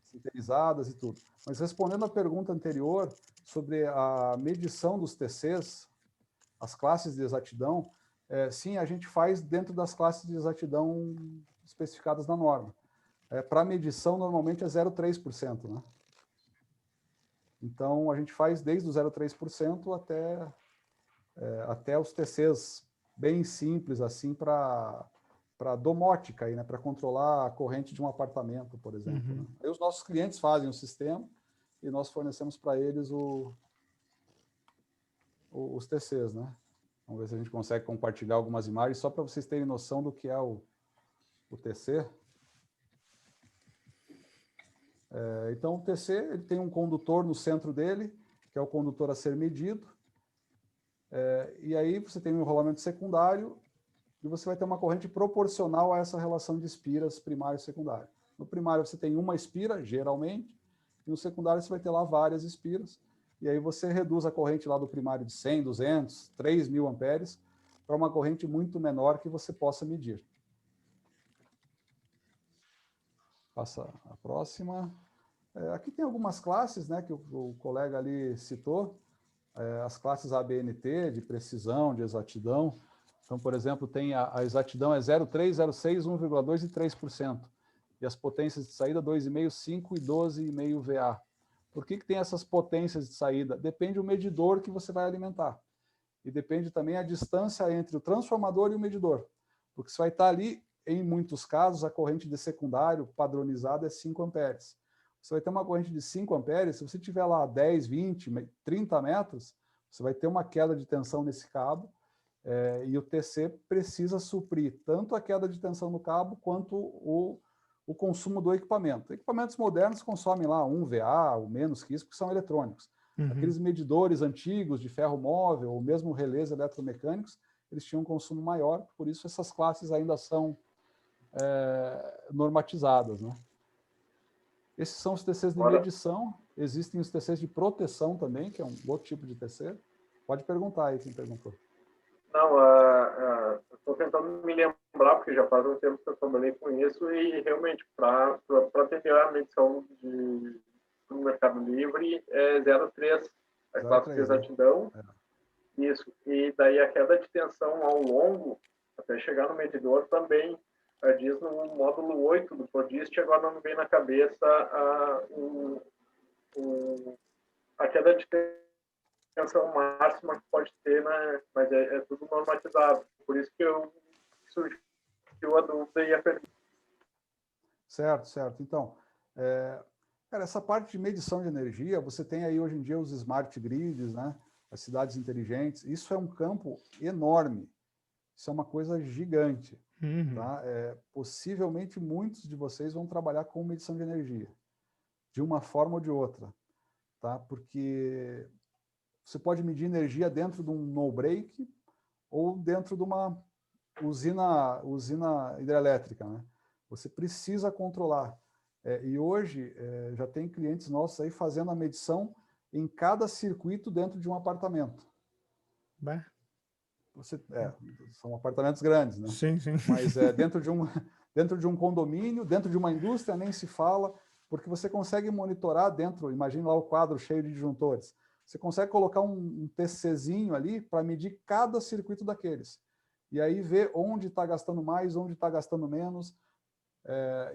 Speaker 2: sintetizadas e tudo. Mas respondendo à pergunta anterior sobre a medição dos TCs, as classes de exatidão, sim, a gente faz dentro das classes de exatidão especificadas na norma. Para medição, normalmente é 0,3%, né? Então, a gente faz desde o 0,3% até os TCs bem simples, assim, para para domótica, aí, né, para controlar a corrente de um apartamento, por exemplo. Né? Aí os nossos clientes fazem o sistema e nós fornecemos para eles os TCs, né? Vamos ver se a gente consegue compartilhar algumas imagens, só para vocês terem noção do que é o TC. Então, o TC ele tem um condutor no centro dele, que é o condutor a ser medido. E aí você tem um enrolamento secundário e você vai ter uma corrente proporcional a essa relação de espiras primário e secundário. No primário você tem uma espira, geralmente, e no secundário você vai ter lá várias espiras. E aí você reduz a corrente lá do primário de 100, 200, 3.000 amperes para uma corrente muito menor que você possa medir. Passa a próxima. Aqui tem algumas classes, né, que o colega ali citou, as classes ABNT, de precisão, de exatidão. Então, por exemplo, tem a exatidão é 0,3, 0,6, 1,2 e 3%. E as potências de saída 2,5, 5 e 12,5 VA. Por que tem essas potências de saída? Depende do medidor que você vai alimentar. E depende também a distância entre o transformador e o medidor. Porque você vai estar ali, em muitos casos, a corrente de secundário padronizada é 5 amperes. Você vai ter uma corrente de 5 amperes, se você tiver lá 10, 20, 30 metros, você vai ter uma queda de tensão nesse cabo, e o TC precisa suprir tanto a queda de tensão no cabo, quanto o consumo do equipamento. Equipamentos modernos consomem lá 1 VA, ou menos que isso, porque são eletrônicos. Aqueles medidores antigos de ferro móvel, ou mesmo relés eletromecânicos, eles tinham um consumo maior, por isso essas classes ainda são normatizadas, né? Esses são os TCs de medição. Existem os TCs de proteção também, que é um outro tipo de TC. Pode perguntar aí, quem perguntou.
Speaker 4: Não, estou tentando me lembrar, porque já faz um tempo que eu trabalhei com isso, e realmente, para ter a medição no Mercado Livre, é 0,3, a classe de exatidão. Isso. E daí a queda de tensão ao longo, até chegar no medidor, também diz no módulo 8 do PRODIST, agora não me vem na cabeça a queda de tensão máxima que pode ter, né? Mas é tudo normatizado. Por isso que surgiu a dúvida e a pergunta.
Speaker 2: Certo, certo. Então, cara, essa parte de medição de energia, você tem aí hoje em dia os smart grids, né? As cidades inteligentes. Isso é um campo enorme. Isso é uma coisa gigante. Tá? Possivelmente muitos de vocês vão trabalhar com medição de energia, de uma forma ou de outra, tá? Porque você pode medir energia dentro de um no-break ou dentro de uma usina hidrelétrica, né? Você precisa controlar. E hoje já tem clientes nossos aí fazendo a medição em cada circuito dentro de um apartamento.
Speaker 1: Bah.
Speaker 2: São apartamentos grandes, né?
Speaker 1: Sim, sim.
Speaker 2: Mas dentro de um condomínio, dentro de uma indústria, nem se fala, porque você consegue monitorar dentro, imagina lá o quadro cheio de disjuntores, você consegue colocar um TCzinho ali para medir cada circuito daqueles. E aí ver onde está gastando mais, onde está gastando menos,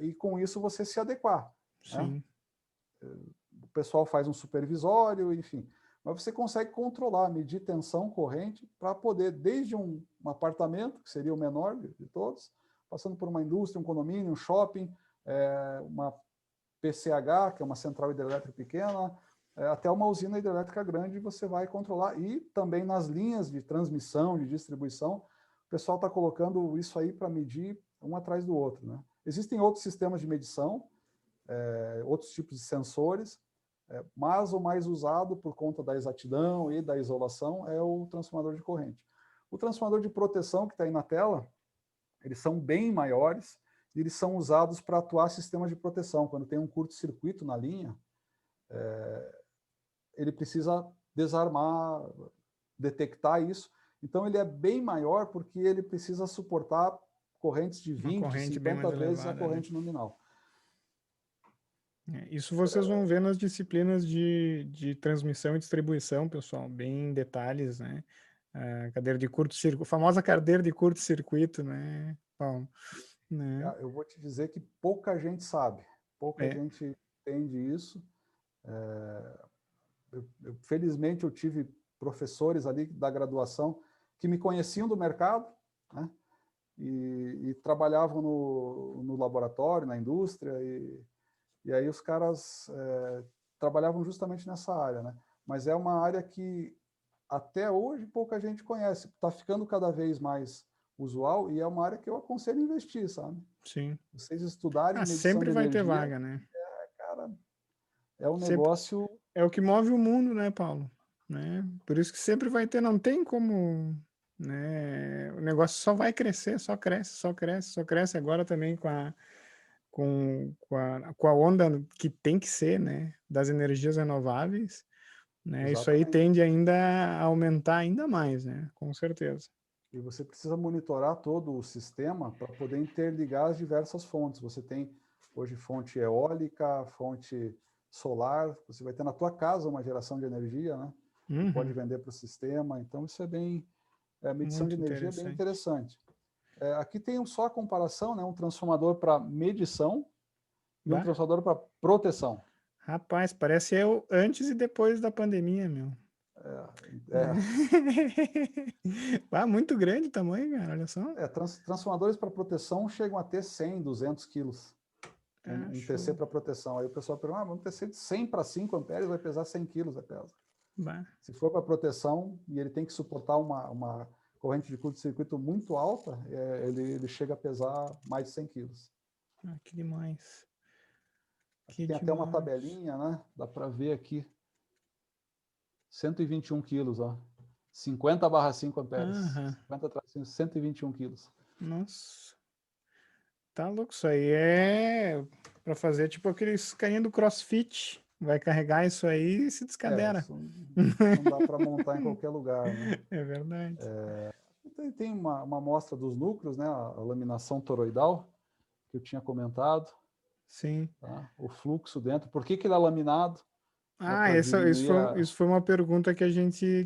Speaker 2: e com isso você se adequar.
Speaker 1: Sim.
Speaker 2: Né? O pessoal faz um supervisório, enfim. Mas você consegue controlar, medir tensão corrente para poder, desde um apartamento, que seria o menor de todos, passando por uma indústria, um condomínio, um shopping, uma PCH, que é uma central hidrelétrica pequena, até uma usina hidrelétrica grande, você vai controlar. E também nas linhas de transmissão, de distribuição, o pessoal está colocando isso aí para medir um atrás do outro. Né? Existem outros sistemas de medição, outros tipos de sensores, mas o mais usado por conta da exatidão e da isolação é o transformador de corrente. O transformador de proteção que está aí na tela, eles são bem maiores e eles são usados para atuar sistemas de proteção. Quando tem um curto-circuito na linha, ele precisa desarmar, detectar isso. Então ele é bem maior porque ele precisa suportar correntes de 20, 50 vezes a corrente nominal.
Speaker 1: Isso vocês vão ver nas disciplinas de transmissão e distribuição, pessoal, bem em detalhes, né? A cadeira de curto-circuito, a famosa cadeira de curto-circuito, né? Bom, né?
Speaker 2: Eu vou te dizer que pouca gente sabe, pouca gente entende isso. Felizmente eu tive professores ali da graduação que me conheciam do mercado, né? E e trabalhavam no laboratório, na indústria, e aí os caras trabalhavam justamente nessa área, né? Mas é uma área que até hoje pouca gente conhece, está ficando cada vez mais usual e é uma área que eu aconselho investir, sabe?
Speaker 1: Sim.
Speaker 2: Vocês estudarem medição
Speaker 1: sempre
Speaker 2: de
Speaker 1: vai
Speaker 2: energia,
Speaker 1: ter vaga, né?
Speaker 2: cara, é um
Speaker 1: Sempre,
Speaker 2: negócio...
Speaker 1: é o que move o mundo, né, Paulo? Né? Por isso que sempre vai ter, não tem como, né? O negócio só vai crescer, só cresce, só cresce, só cresce. Agora também com a onda que tem que ser, né, das energias renováveis, né? Isso aí
Speaker 2: Exatamente.
Speaker 1: tende ainda a aumentar ainda mais, né? Com certeza.
Speaker 2: E você precisa monitorar todo o sistema para poder interligar as diversas fontes. Você tem hoje fonte eólica, fonte solar, você vai ter na tua casa uma geração de energia, né? E pode vender para o sistema. Então, isso é bem... A medição
Speaker 1: Muito
Speaker 2: de energia é bem
Speaker 1: interessante.
Speaker 2: interessante. Aqui tem só a comparação, né? Um transformador para medição e um
Speaker 1: Bah,
Speaker 2: transformador para proteção.
Speaker 1: rapaz, parece eu antes e depois da pandemia, meu. Ah, muito grande o tamanho, cara, olha só.
Speaker 2: Transformadores para proteção chegam a ter 100, 200 quilos. Um TC para proteção. Aí o pessoal pergunta, vamos TC de 100 para 5 amperes, vai pesar 100 quilos, pesa.
Speaker 1: Bah.
Speaker 2: Se for para proteção e ele tem que suportar uma corrente de curto-circuito muito alta, ele chega a pesar mais de 100 quilos.
Speaker 1: Ah, que demais.
Speaker 2: Aqui tem até uma tabelinha, né? Dá para ver aqui. 121 quilos, ó. 50/5 amperes. 50/5, 121 quilos.
Speaker 1: Nossa. Tá louco, isso aí é para fazer tipo aqueles carinha do CrossFit. Vai carregar isso aí e se descadera.
Speaker 2: Isso não dá para montar em qualquer lugar, né?
Speaker 1: É verdade.
Speaker 2: Tem uma amostra dos núcleos, né? A laminação toroidal, que eu tinha comentado.
Speaker 1: Sim.
Speaker 2: Tá? O fluxo dentro. Por que ele é laminado?
Speaker 1: Isso foi uma pergunta que a gente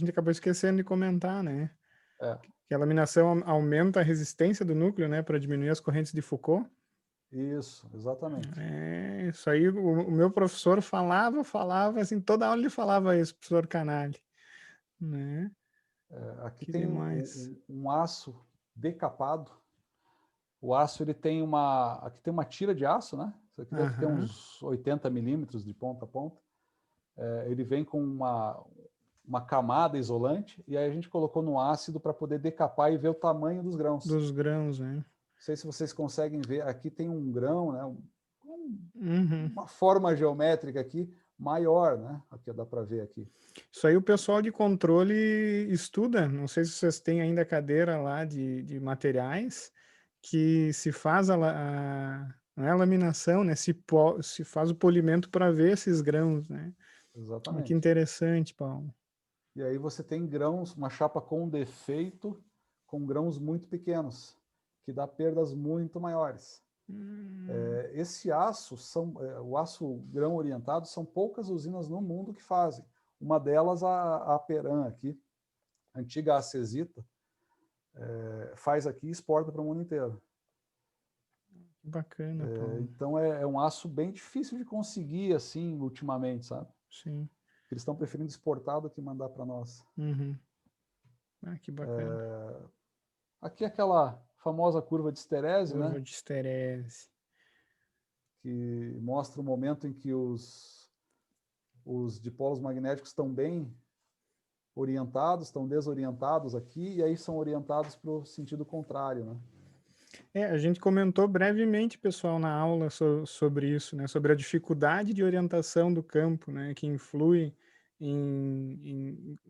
Speaker 1: acabou esquecendo de comentar, né? Que a laminação aumenta a resistência do núcleo, né? Para diminuir as correntes de Foucault.
Speaker 2: Isso, exatamente.
Speaker 1: Isso aí o meu professor falava, assim, toda aula ele falava isso, professor Canali. Né?
Speaker 2: Aqui
Speaker 1: que
Speaker 2: tem um aço decapado. O aço, ele tem aqui tem uma tira de aço, né? Isso aqui deve ter uns 80 milímetros de ponta a ponta. Ele vem com uma camada isolante, e aí a gente colocou no ácido para poder decapar e ver o tamanho dos grãos.
Speaker 1: Dos grãos, né?
Speaker 2: Não sei se vocês conseguem ver, aqui tem um grão, né? Uma forma geométrica aqui maior, né? Aqui dá para ver aqui.
Speaker 1: Isso aí o pessoal de controle estuda, não sei se vocês têm ainda a cadeira lá de materiais, que se faz não é a laminação, né? Se faz o polimento para ver esses grãos, né?
Speaker 2: Exatamente.
Speaker 1: Que interessante, Paulo.
Speaker 2: E aí você tem grãos, uma chapa com defeito, com grãos muito pequenos, que dá perdas muito maiores. Esse aço, o aço grão orientado, são poucas usinas no mundo que fazem. Uma delas, a Peran aqui, antiga Acesita, faz aqui e exporta para o mundo inteiro.
Speaker 1: Bacana, Paulo.
Speaker 2: Então é um aço bem difícil de conseguir, assim, ultimamente, sabe?
Speaker 1: Sim.
Speaker 2: Eles estão preferindo exportar do que mandar para nós.
Speaker 1: Que bacana.
Speaker 2: Aqui é aquela famosa curva de esterese, né?
Speaker 1: Curva de esterese.
Speaker 2: Que mostra o momento em que os dipolos magnéticos estão bem orientados, estão desorientados aqui, e aí são orientados para o sentido contrário, né?
Speaker 1: A gente comentou brevemente, pessoal, na aula sobre isso, né? Sobre a dificuldade de orientação do campo, né? Que influi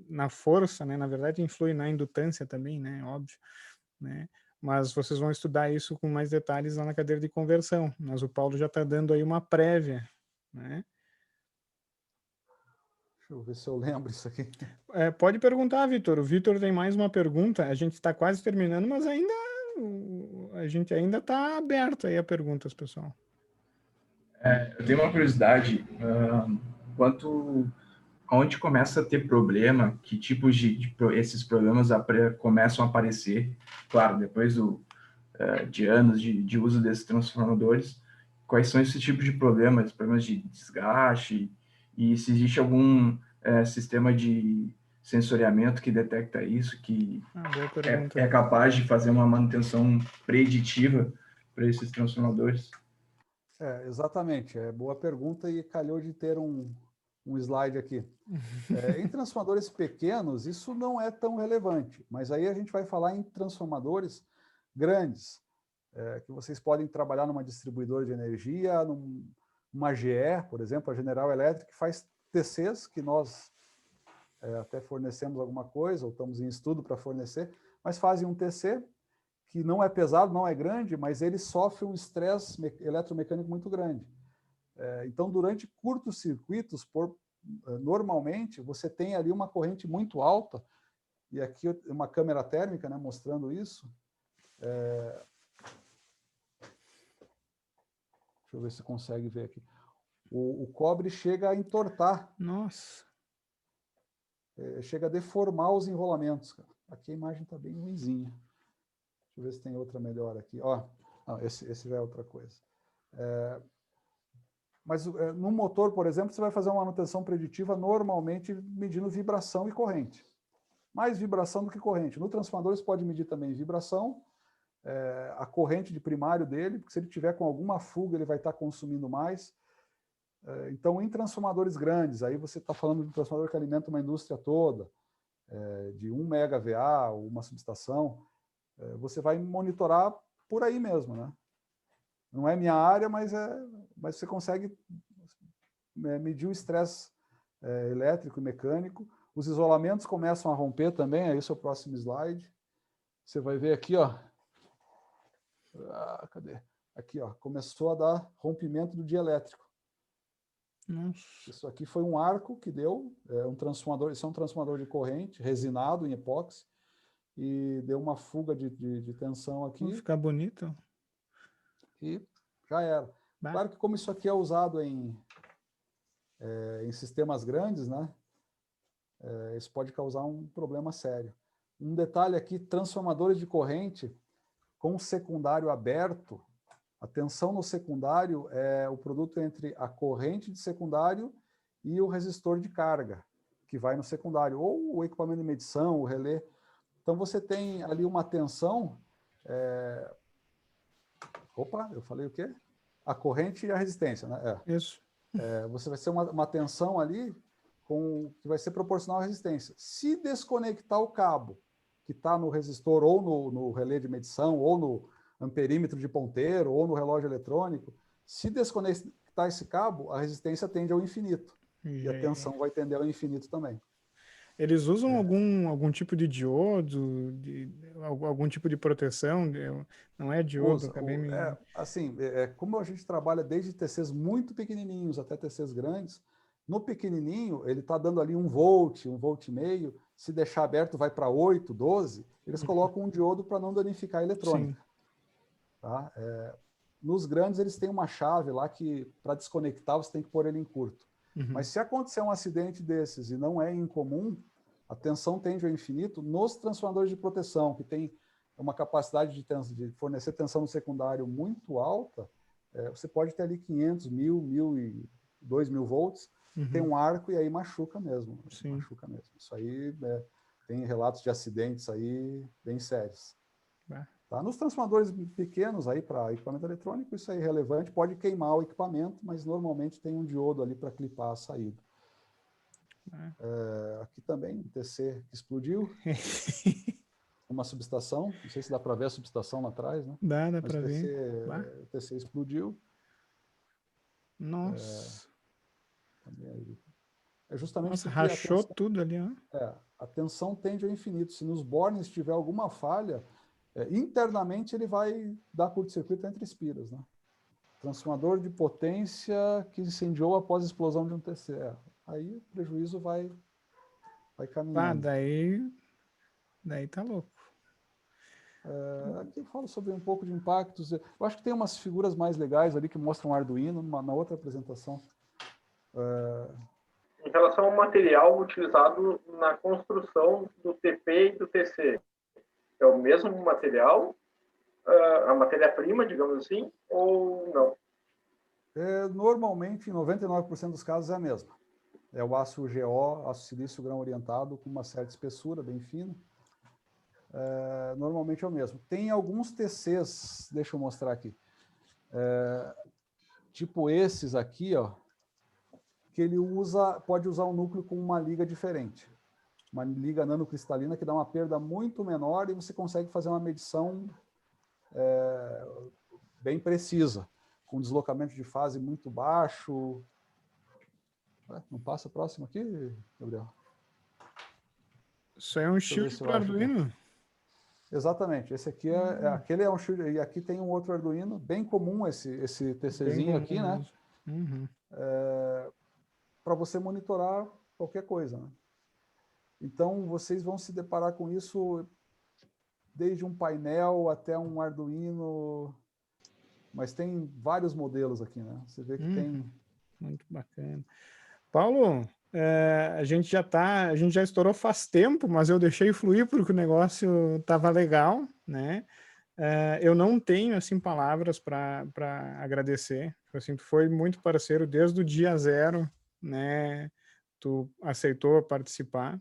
Speaker 1: na força, né? Na verdade, influi na indutância também, né? Óbvio, né? Mas vocês vão estudar isso com mais detalhes lá na cadeira de conversão. Mas o Paulo já está dando aí uma prévia, né?
Speaker 2: Deixa eu ver se eu lembro isso aqui.
Speaker 1: Pode perguntar, Vitor. O Vitor tem mais uma pergunta. A gente está quase terminando, mas a gente ainda está aberto aí a perguntas, pessoal.
Speaker 6: Eu tenho uma curiosidade. Onde começa a ter problema, que tipos esses problemas começam a aparecer? Claro, depois de anos de uso desses transformadores, quais são esses tipos de problemas de desgaste, e se existe algum sistema de sensoriamento que detecta isso, que
Speaker 1: boa pergunta.
Speaker 6: é capaz de fazer uma manutenção preditiva para esses transformadores?
Speaker 2: Exatamente. Boa pergunta e calhou de ter um slide aqui. Em transformadores pequenos, isso não é tão relevante, mas aí a gente vai falar em transformadores grandes, que vocês podem trabalhar numa distribuidora de energia, numa GE, por exemplo, a General Electric, que faz TCs, que nós até fornecemos alguma coisa, ou estamos em estudo para fornecer, mas fazem um TC que não é pesado, não é grande, mas ele sofre um estresse eletromecânico muito grande. Então, durante curtos circuitos, normalmente, você tem ali uma corrente muito alta, e aqui uma câmera térmica, né, mostrando isso. Deixa eu ver se consegue ver aqui. O cobre chega a entortar.
Speaker 1: Nossa.
Speaker 2: Chega a deformar os enrolamentos. Cara. Aqui a imagem está bem ruinzinha. Deixa eu ver se tem outra melhor aqui. Não, esse já é outra coisa. Mas no motor, por exemplo, você vai fazer uma manutenção preditiva normalmente medindo vibração e corrente. Mais vibração do que corrente. No transformador, você pode medir também vibração, a corrente de primário dele, porque se ele tiver com alguma fuga, ele vai estar consumindo mais. Então, em transformadores grandes, aí você está falando de um transformador que alimenta uma indústria toda, de 1 MVA ou uma subestação, você vai monitorar por aí mesmo, né? Não é minha área, mas você consegue medir o estresse elétrico e mecânico. Os isolamentos começam a romper também, esse é o próximo slide. Você vai ver aqui, ó. Cadê? Aqui, ó, começou a dar rompimento do dielétrico.
Speaker 1: Nossa.
Speaker 2: Isso aqui foi um arco que deu, um transformador, isso é um transformador de corrente, resinado em epóxi, e deu uma fuga de tensão aqui.
Speaker 1: Vai ficar bonito.
Speaker 2: E já era. Claro que como isso aqui é usado em sistemas grandes, né, isso pode causar um problema sério. Um detalhe aqui, transformadores de corrente com secundário aberto, a tensão no secundário é o produto entre a corrente de secundário e o resistor de carga, que vai no secundário, ou o equipamento de medição, o relé. Então, você tem ali uma tensão... Opa, eu falei o quê? A corrente e a resistência, né?
Speaker 1: Isso.
Speaker 2: Você vai ter uma tensão ali que vai ser proporcional à resistência. Se desconectar o cabo que está no resistor ou no relé de medição, ou no amperímetro de ponteiro, ou no relógio eletrônico, se desconectar esse cabo, a resistência tende ao infinito. E a tensão vai tender ao infinito também.
Speaker 1: Eles usam algum tipo de diodo, algum tipo de proteção? Não é diodo?
Speaker 2: Como a gente trabalha desde TCs muito pequenininhos até TCs grandes, no pequenininho, ele está dando ali 1 volt, 1,5 volt, se deixar aberto vai para 8, 12, eles colocam um diodo para não danificar a eletrônica. Tá? Nos grandes, eles têm uma chave lá que, para desconectar, você tem que pôr ele em curto. Mas se acontecer um acidente desses e não é incomum, a tensão tende ao infinito nos transformadores de proteção, que tem uma capacidade de fornecer tensão no secundário muito alta, você pode ter ali 500, 1.000, 1.000 e 2.000 volts, tem um arco e aí machuca mesmo. Machuca mesmo. Isso aí tem relatos de acidentes aí bem sérios. Tá? Nos transformadores pequenos aí para equipamento eletrônico, isso é irrelevante, pode queimar o equipamento, mas normalmente tem um diodo ali para clipar a saída. Aqui também, um TC que explodiu. Uma subestação, não sei se dá para ver a subestação lá atrás, né?
Speaker 1: Dá para ver.
Speaker 2: O TC explodiu.
Speaker 1: Nossa.
Speaker 2: Justamente
Speaker 1: Nossa,
Speaker 2: porque
Speaker 1: rachou tudo ali, ó.
Speaker 2: A tensão tende ao infinito. Se nos bornes tiver alguma falha, internamente ele vai dar curto-circuito entre espiras, né? Transformador de potência que incendiou após a explosão de um TC. Aí o prejuízo vai caminhando.
Speaker 1: Daí tá louco.
Speaker 2: Aqui eu falo sobre um pouco de impactos. Eu acho que tem umas figuras mais legais ali que mostram Arduino na outra apresentação.
Speaker 4: Em relação ao material utilizado na construção do TP e do TC, é o mesmo material, a matéria-prima, digamos assim, ou não?
Speaker 2: Normalmente, em 99% dos casos, é a mesma. É o aço GO, aço silício grão orientado, com uma certa espessura, bem fina. Normalmente é o mesmo. Tem alguns TCs, deixa eu mostrar aqui, tipo esses aqui, ó, que ele pode usar um núcleo com uma liga diferente. Uma liga nanocristalina que dá uma perda muito menor e você consegue fazer uma medição bem precisa, com deslocamento de fase muito baixo. Não passa próximo aqui, Gabriel?
Speaker 1: Isso aí é um shield para Arduino?
Speaker 2: Exatamente. Esse aqui aquele é um shield, e aqui tem um outro Arduino, bem comum esse TCzinho aqui, né? Para você monitorar qualquer coisa, né? Então, vocês vão se deparar com isso desde um painel até um Arduino, mas tem vários modelos aqui, né? Você vê que tem...
Speaker 1: Muito bacana. Paulo, a gente já estourou faz tempo, mas eu deixei fluir porque o negócio estava legal, né? Eu não tenho, assim, palavras para agradecer. Assim, tu foi muito parceiro desde o dia zero, né? Tu aceitou participar,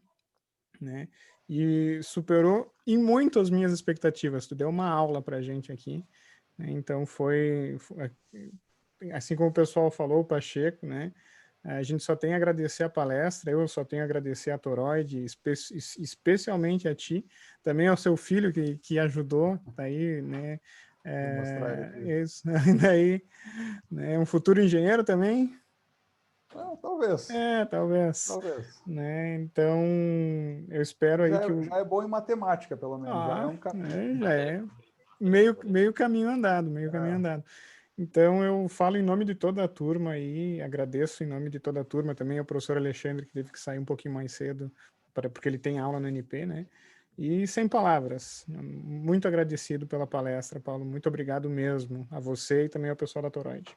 Speaker 1: né? E superou em muito as minhas expectativas. Tu deu uma aula para a gente aqui, né? Então foi assim como o pessoal falou, o Pacheco, né? A gente só tem a agradecer a palestra, eu só tenho a agradecer a Toroid, especialmente a ti, também ao seu filho que ajudou, tá aí, né? Isso, daí, né? Um futuro engenheiro também.
Speaker 2: Talvez.
Speaker 1: Talvez. Né? Então, eu espero aí que
Speaker 2: já é bom em matemática, pelo menos. Já é um caminho.
Speaker 1: Já é meio caminho andado, caminho andado. Então, eu falo em nome de toda a turma aí, agradeço em nome de toda a turma, também ao professor Alexandre, que teve que sair um pouquinho mais cedo, porque ele tem aula no NP, né? E sem palavras, muito agradecido pela palestra, Paulo, muito obrigado mesmo a você e também ao pessoal da Toroid.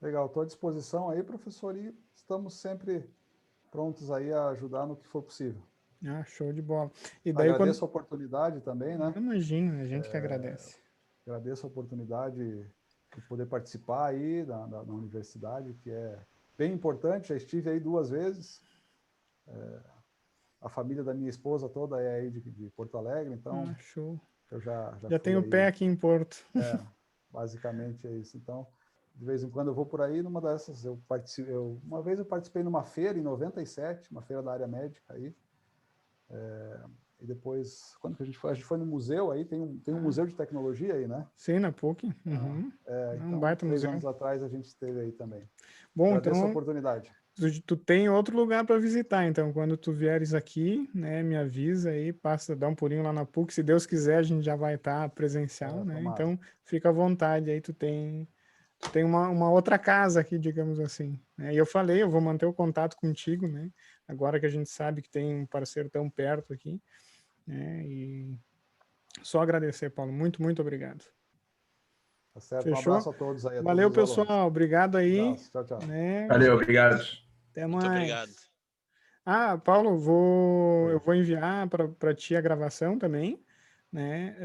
Speaker 2: Legal, estou à disposição aí, professor, e estamos sempre prontos aí a ajudar no que for possível.
Speaker 1: Show de bola. E daí,
Speaker 2: agradeço a oportunidade também, né?
Speaker 1: Imagina, a gente que agradece.
Speaker 2: Agradeço a oportunidade de poder participar aí da universidade, que é bem importante, já estive aí 2 vezes. A família da minha esposa toda é aí de Porto Alegre, então
Speaker 1: show.
Speaker 2: Eu já
Speaker 1: tenho o pé aqui em Porto.
Speaker 2: Basicamente é isso. Então, de vez em quando eu vou por aí, numa dessas, uma vez eu participei numa feira em 97, uma feira da área médica aí, e depois, quando que a gente foi no museu aí, tem um museu de tecnologia aí, né?
Speaker 1: Sim, na PUC.
Speaker 2: Então,
Speaker 1: baita
Speaker 2: 3
Speaker 1: museu.
Speaker 2: anos atrás a gente esteve aí também.
Speaker 1: Bom,
Speaker 2: agradeço
Speaker 1: então,
Speaker 2: a oportunidade.
Speaker 1: Tu tem outro lugar para visitar, então quando tu vieres aqui, né, me avisa aí, dá um pulinho lá na PUC, se Deus quiser a gente já vai estar presencial, né, então fica à vontade aí, tu tem uma outra casa aqui, digamos assim, né? E eu falei, eu vou manter o contato contigo, né, agora que a gente sabe que tem um parceiro tão perto aqui, né, e só agradecer, Paulo, muito, muito obrigado.
Speaker 2: Tá certo,
Speaker 1: Fechou?
Speaker 2: Um abraço a todos aí.
Speaker 1: Valeu, pessoal, obrigado aí.
Speaker 2: Tchau, tchau.
Speaker 1: Né?
Speaker 6: Valeu, obrigado.
Speaker 1: Até mais.
Speaker 5: Muito obrigado.
Speaker 1: Paulo, eu vou enviar para ti a gravação também, né?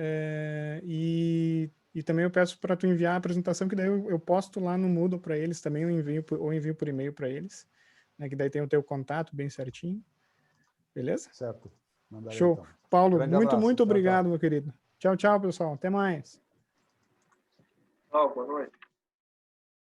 Speaker 1: E também eu peço para tu enviar a apresentação, que daí eu posto lá no Moodle para eles também, eu envio por e-mail para eles, né? Que daí tem o teu contato bem certinho. Beleza?
Speaker 2: Certo. Mandarei,
Speaker 1: Show.
Speaker 2: então.
Speaker 1: Paulo,
Speaker 2: Grande
Speaker 1: muito,
Speaker 2: abraço.
Speaker 1: muito
Speaker 2: Tchau,
Speaker 1: obrigado,
Speaker 2: tchau.
Speaker 1: meu querido. Tchau, tchau, pessoal. Até mais.
Speaker 4: Boa noite.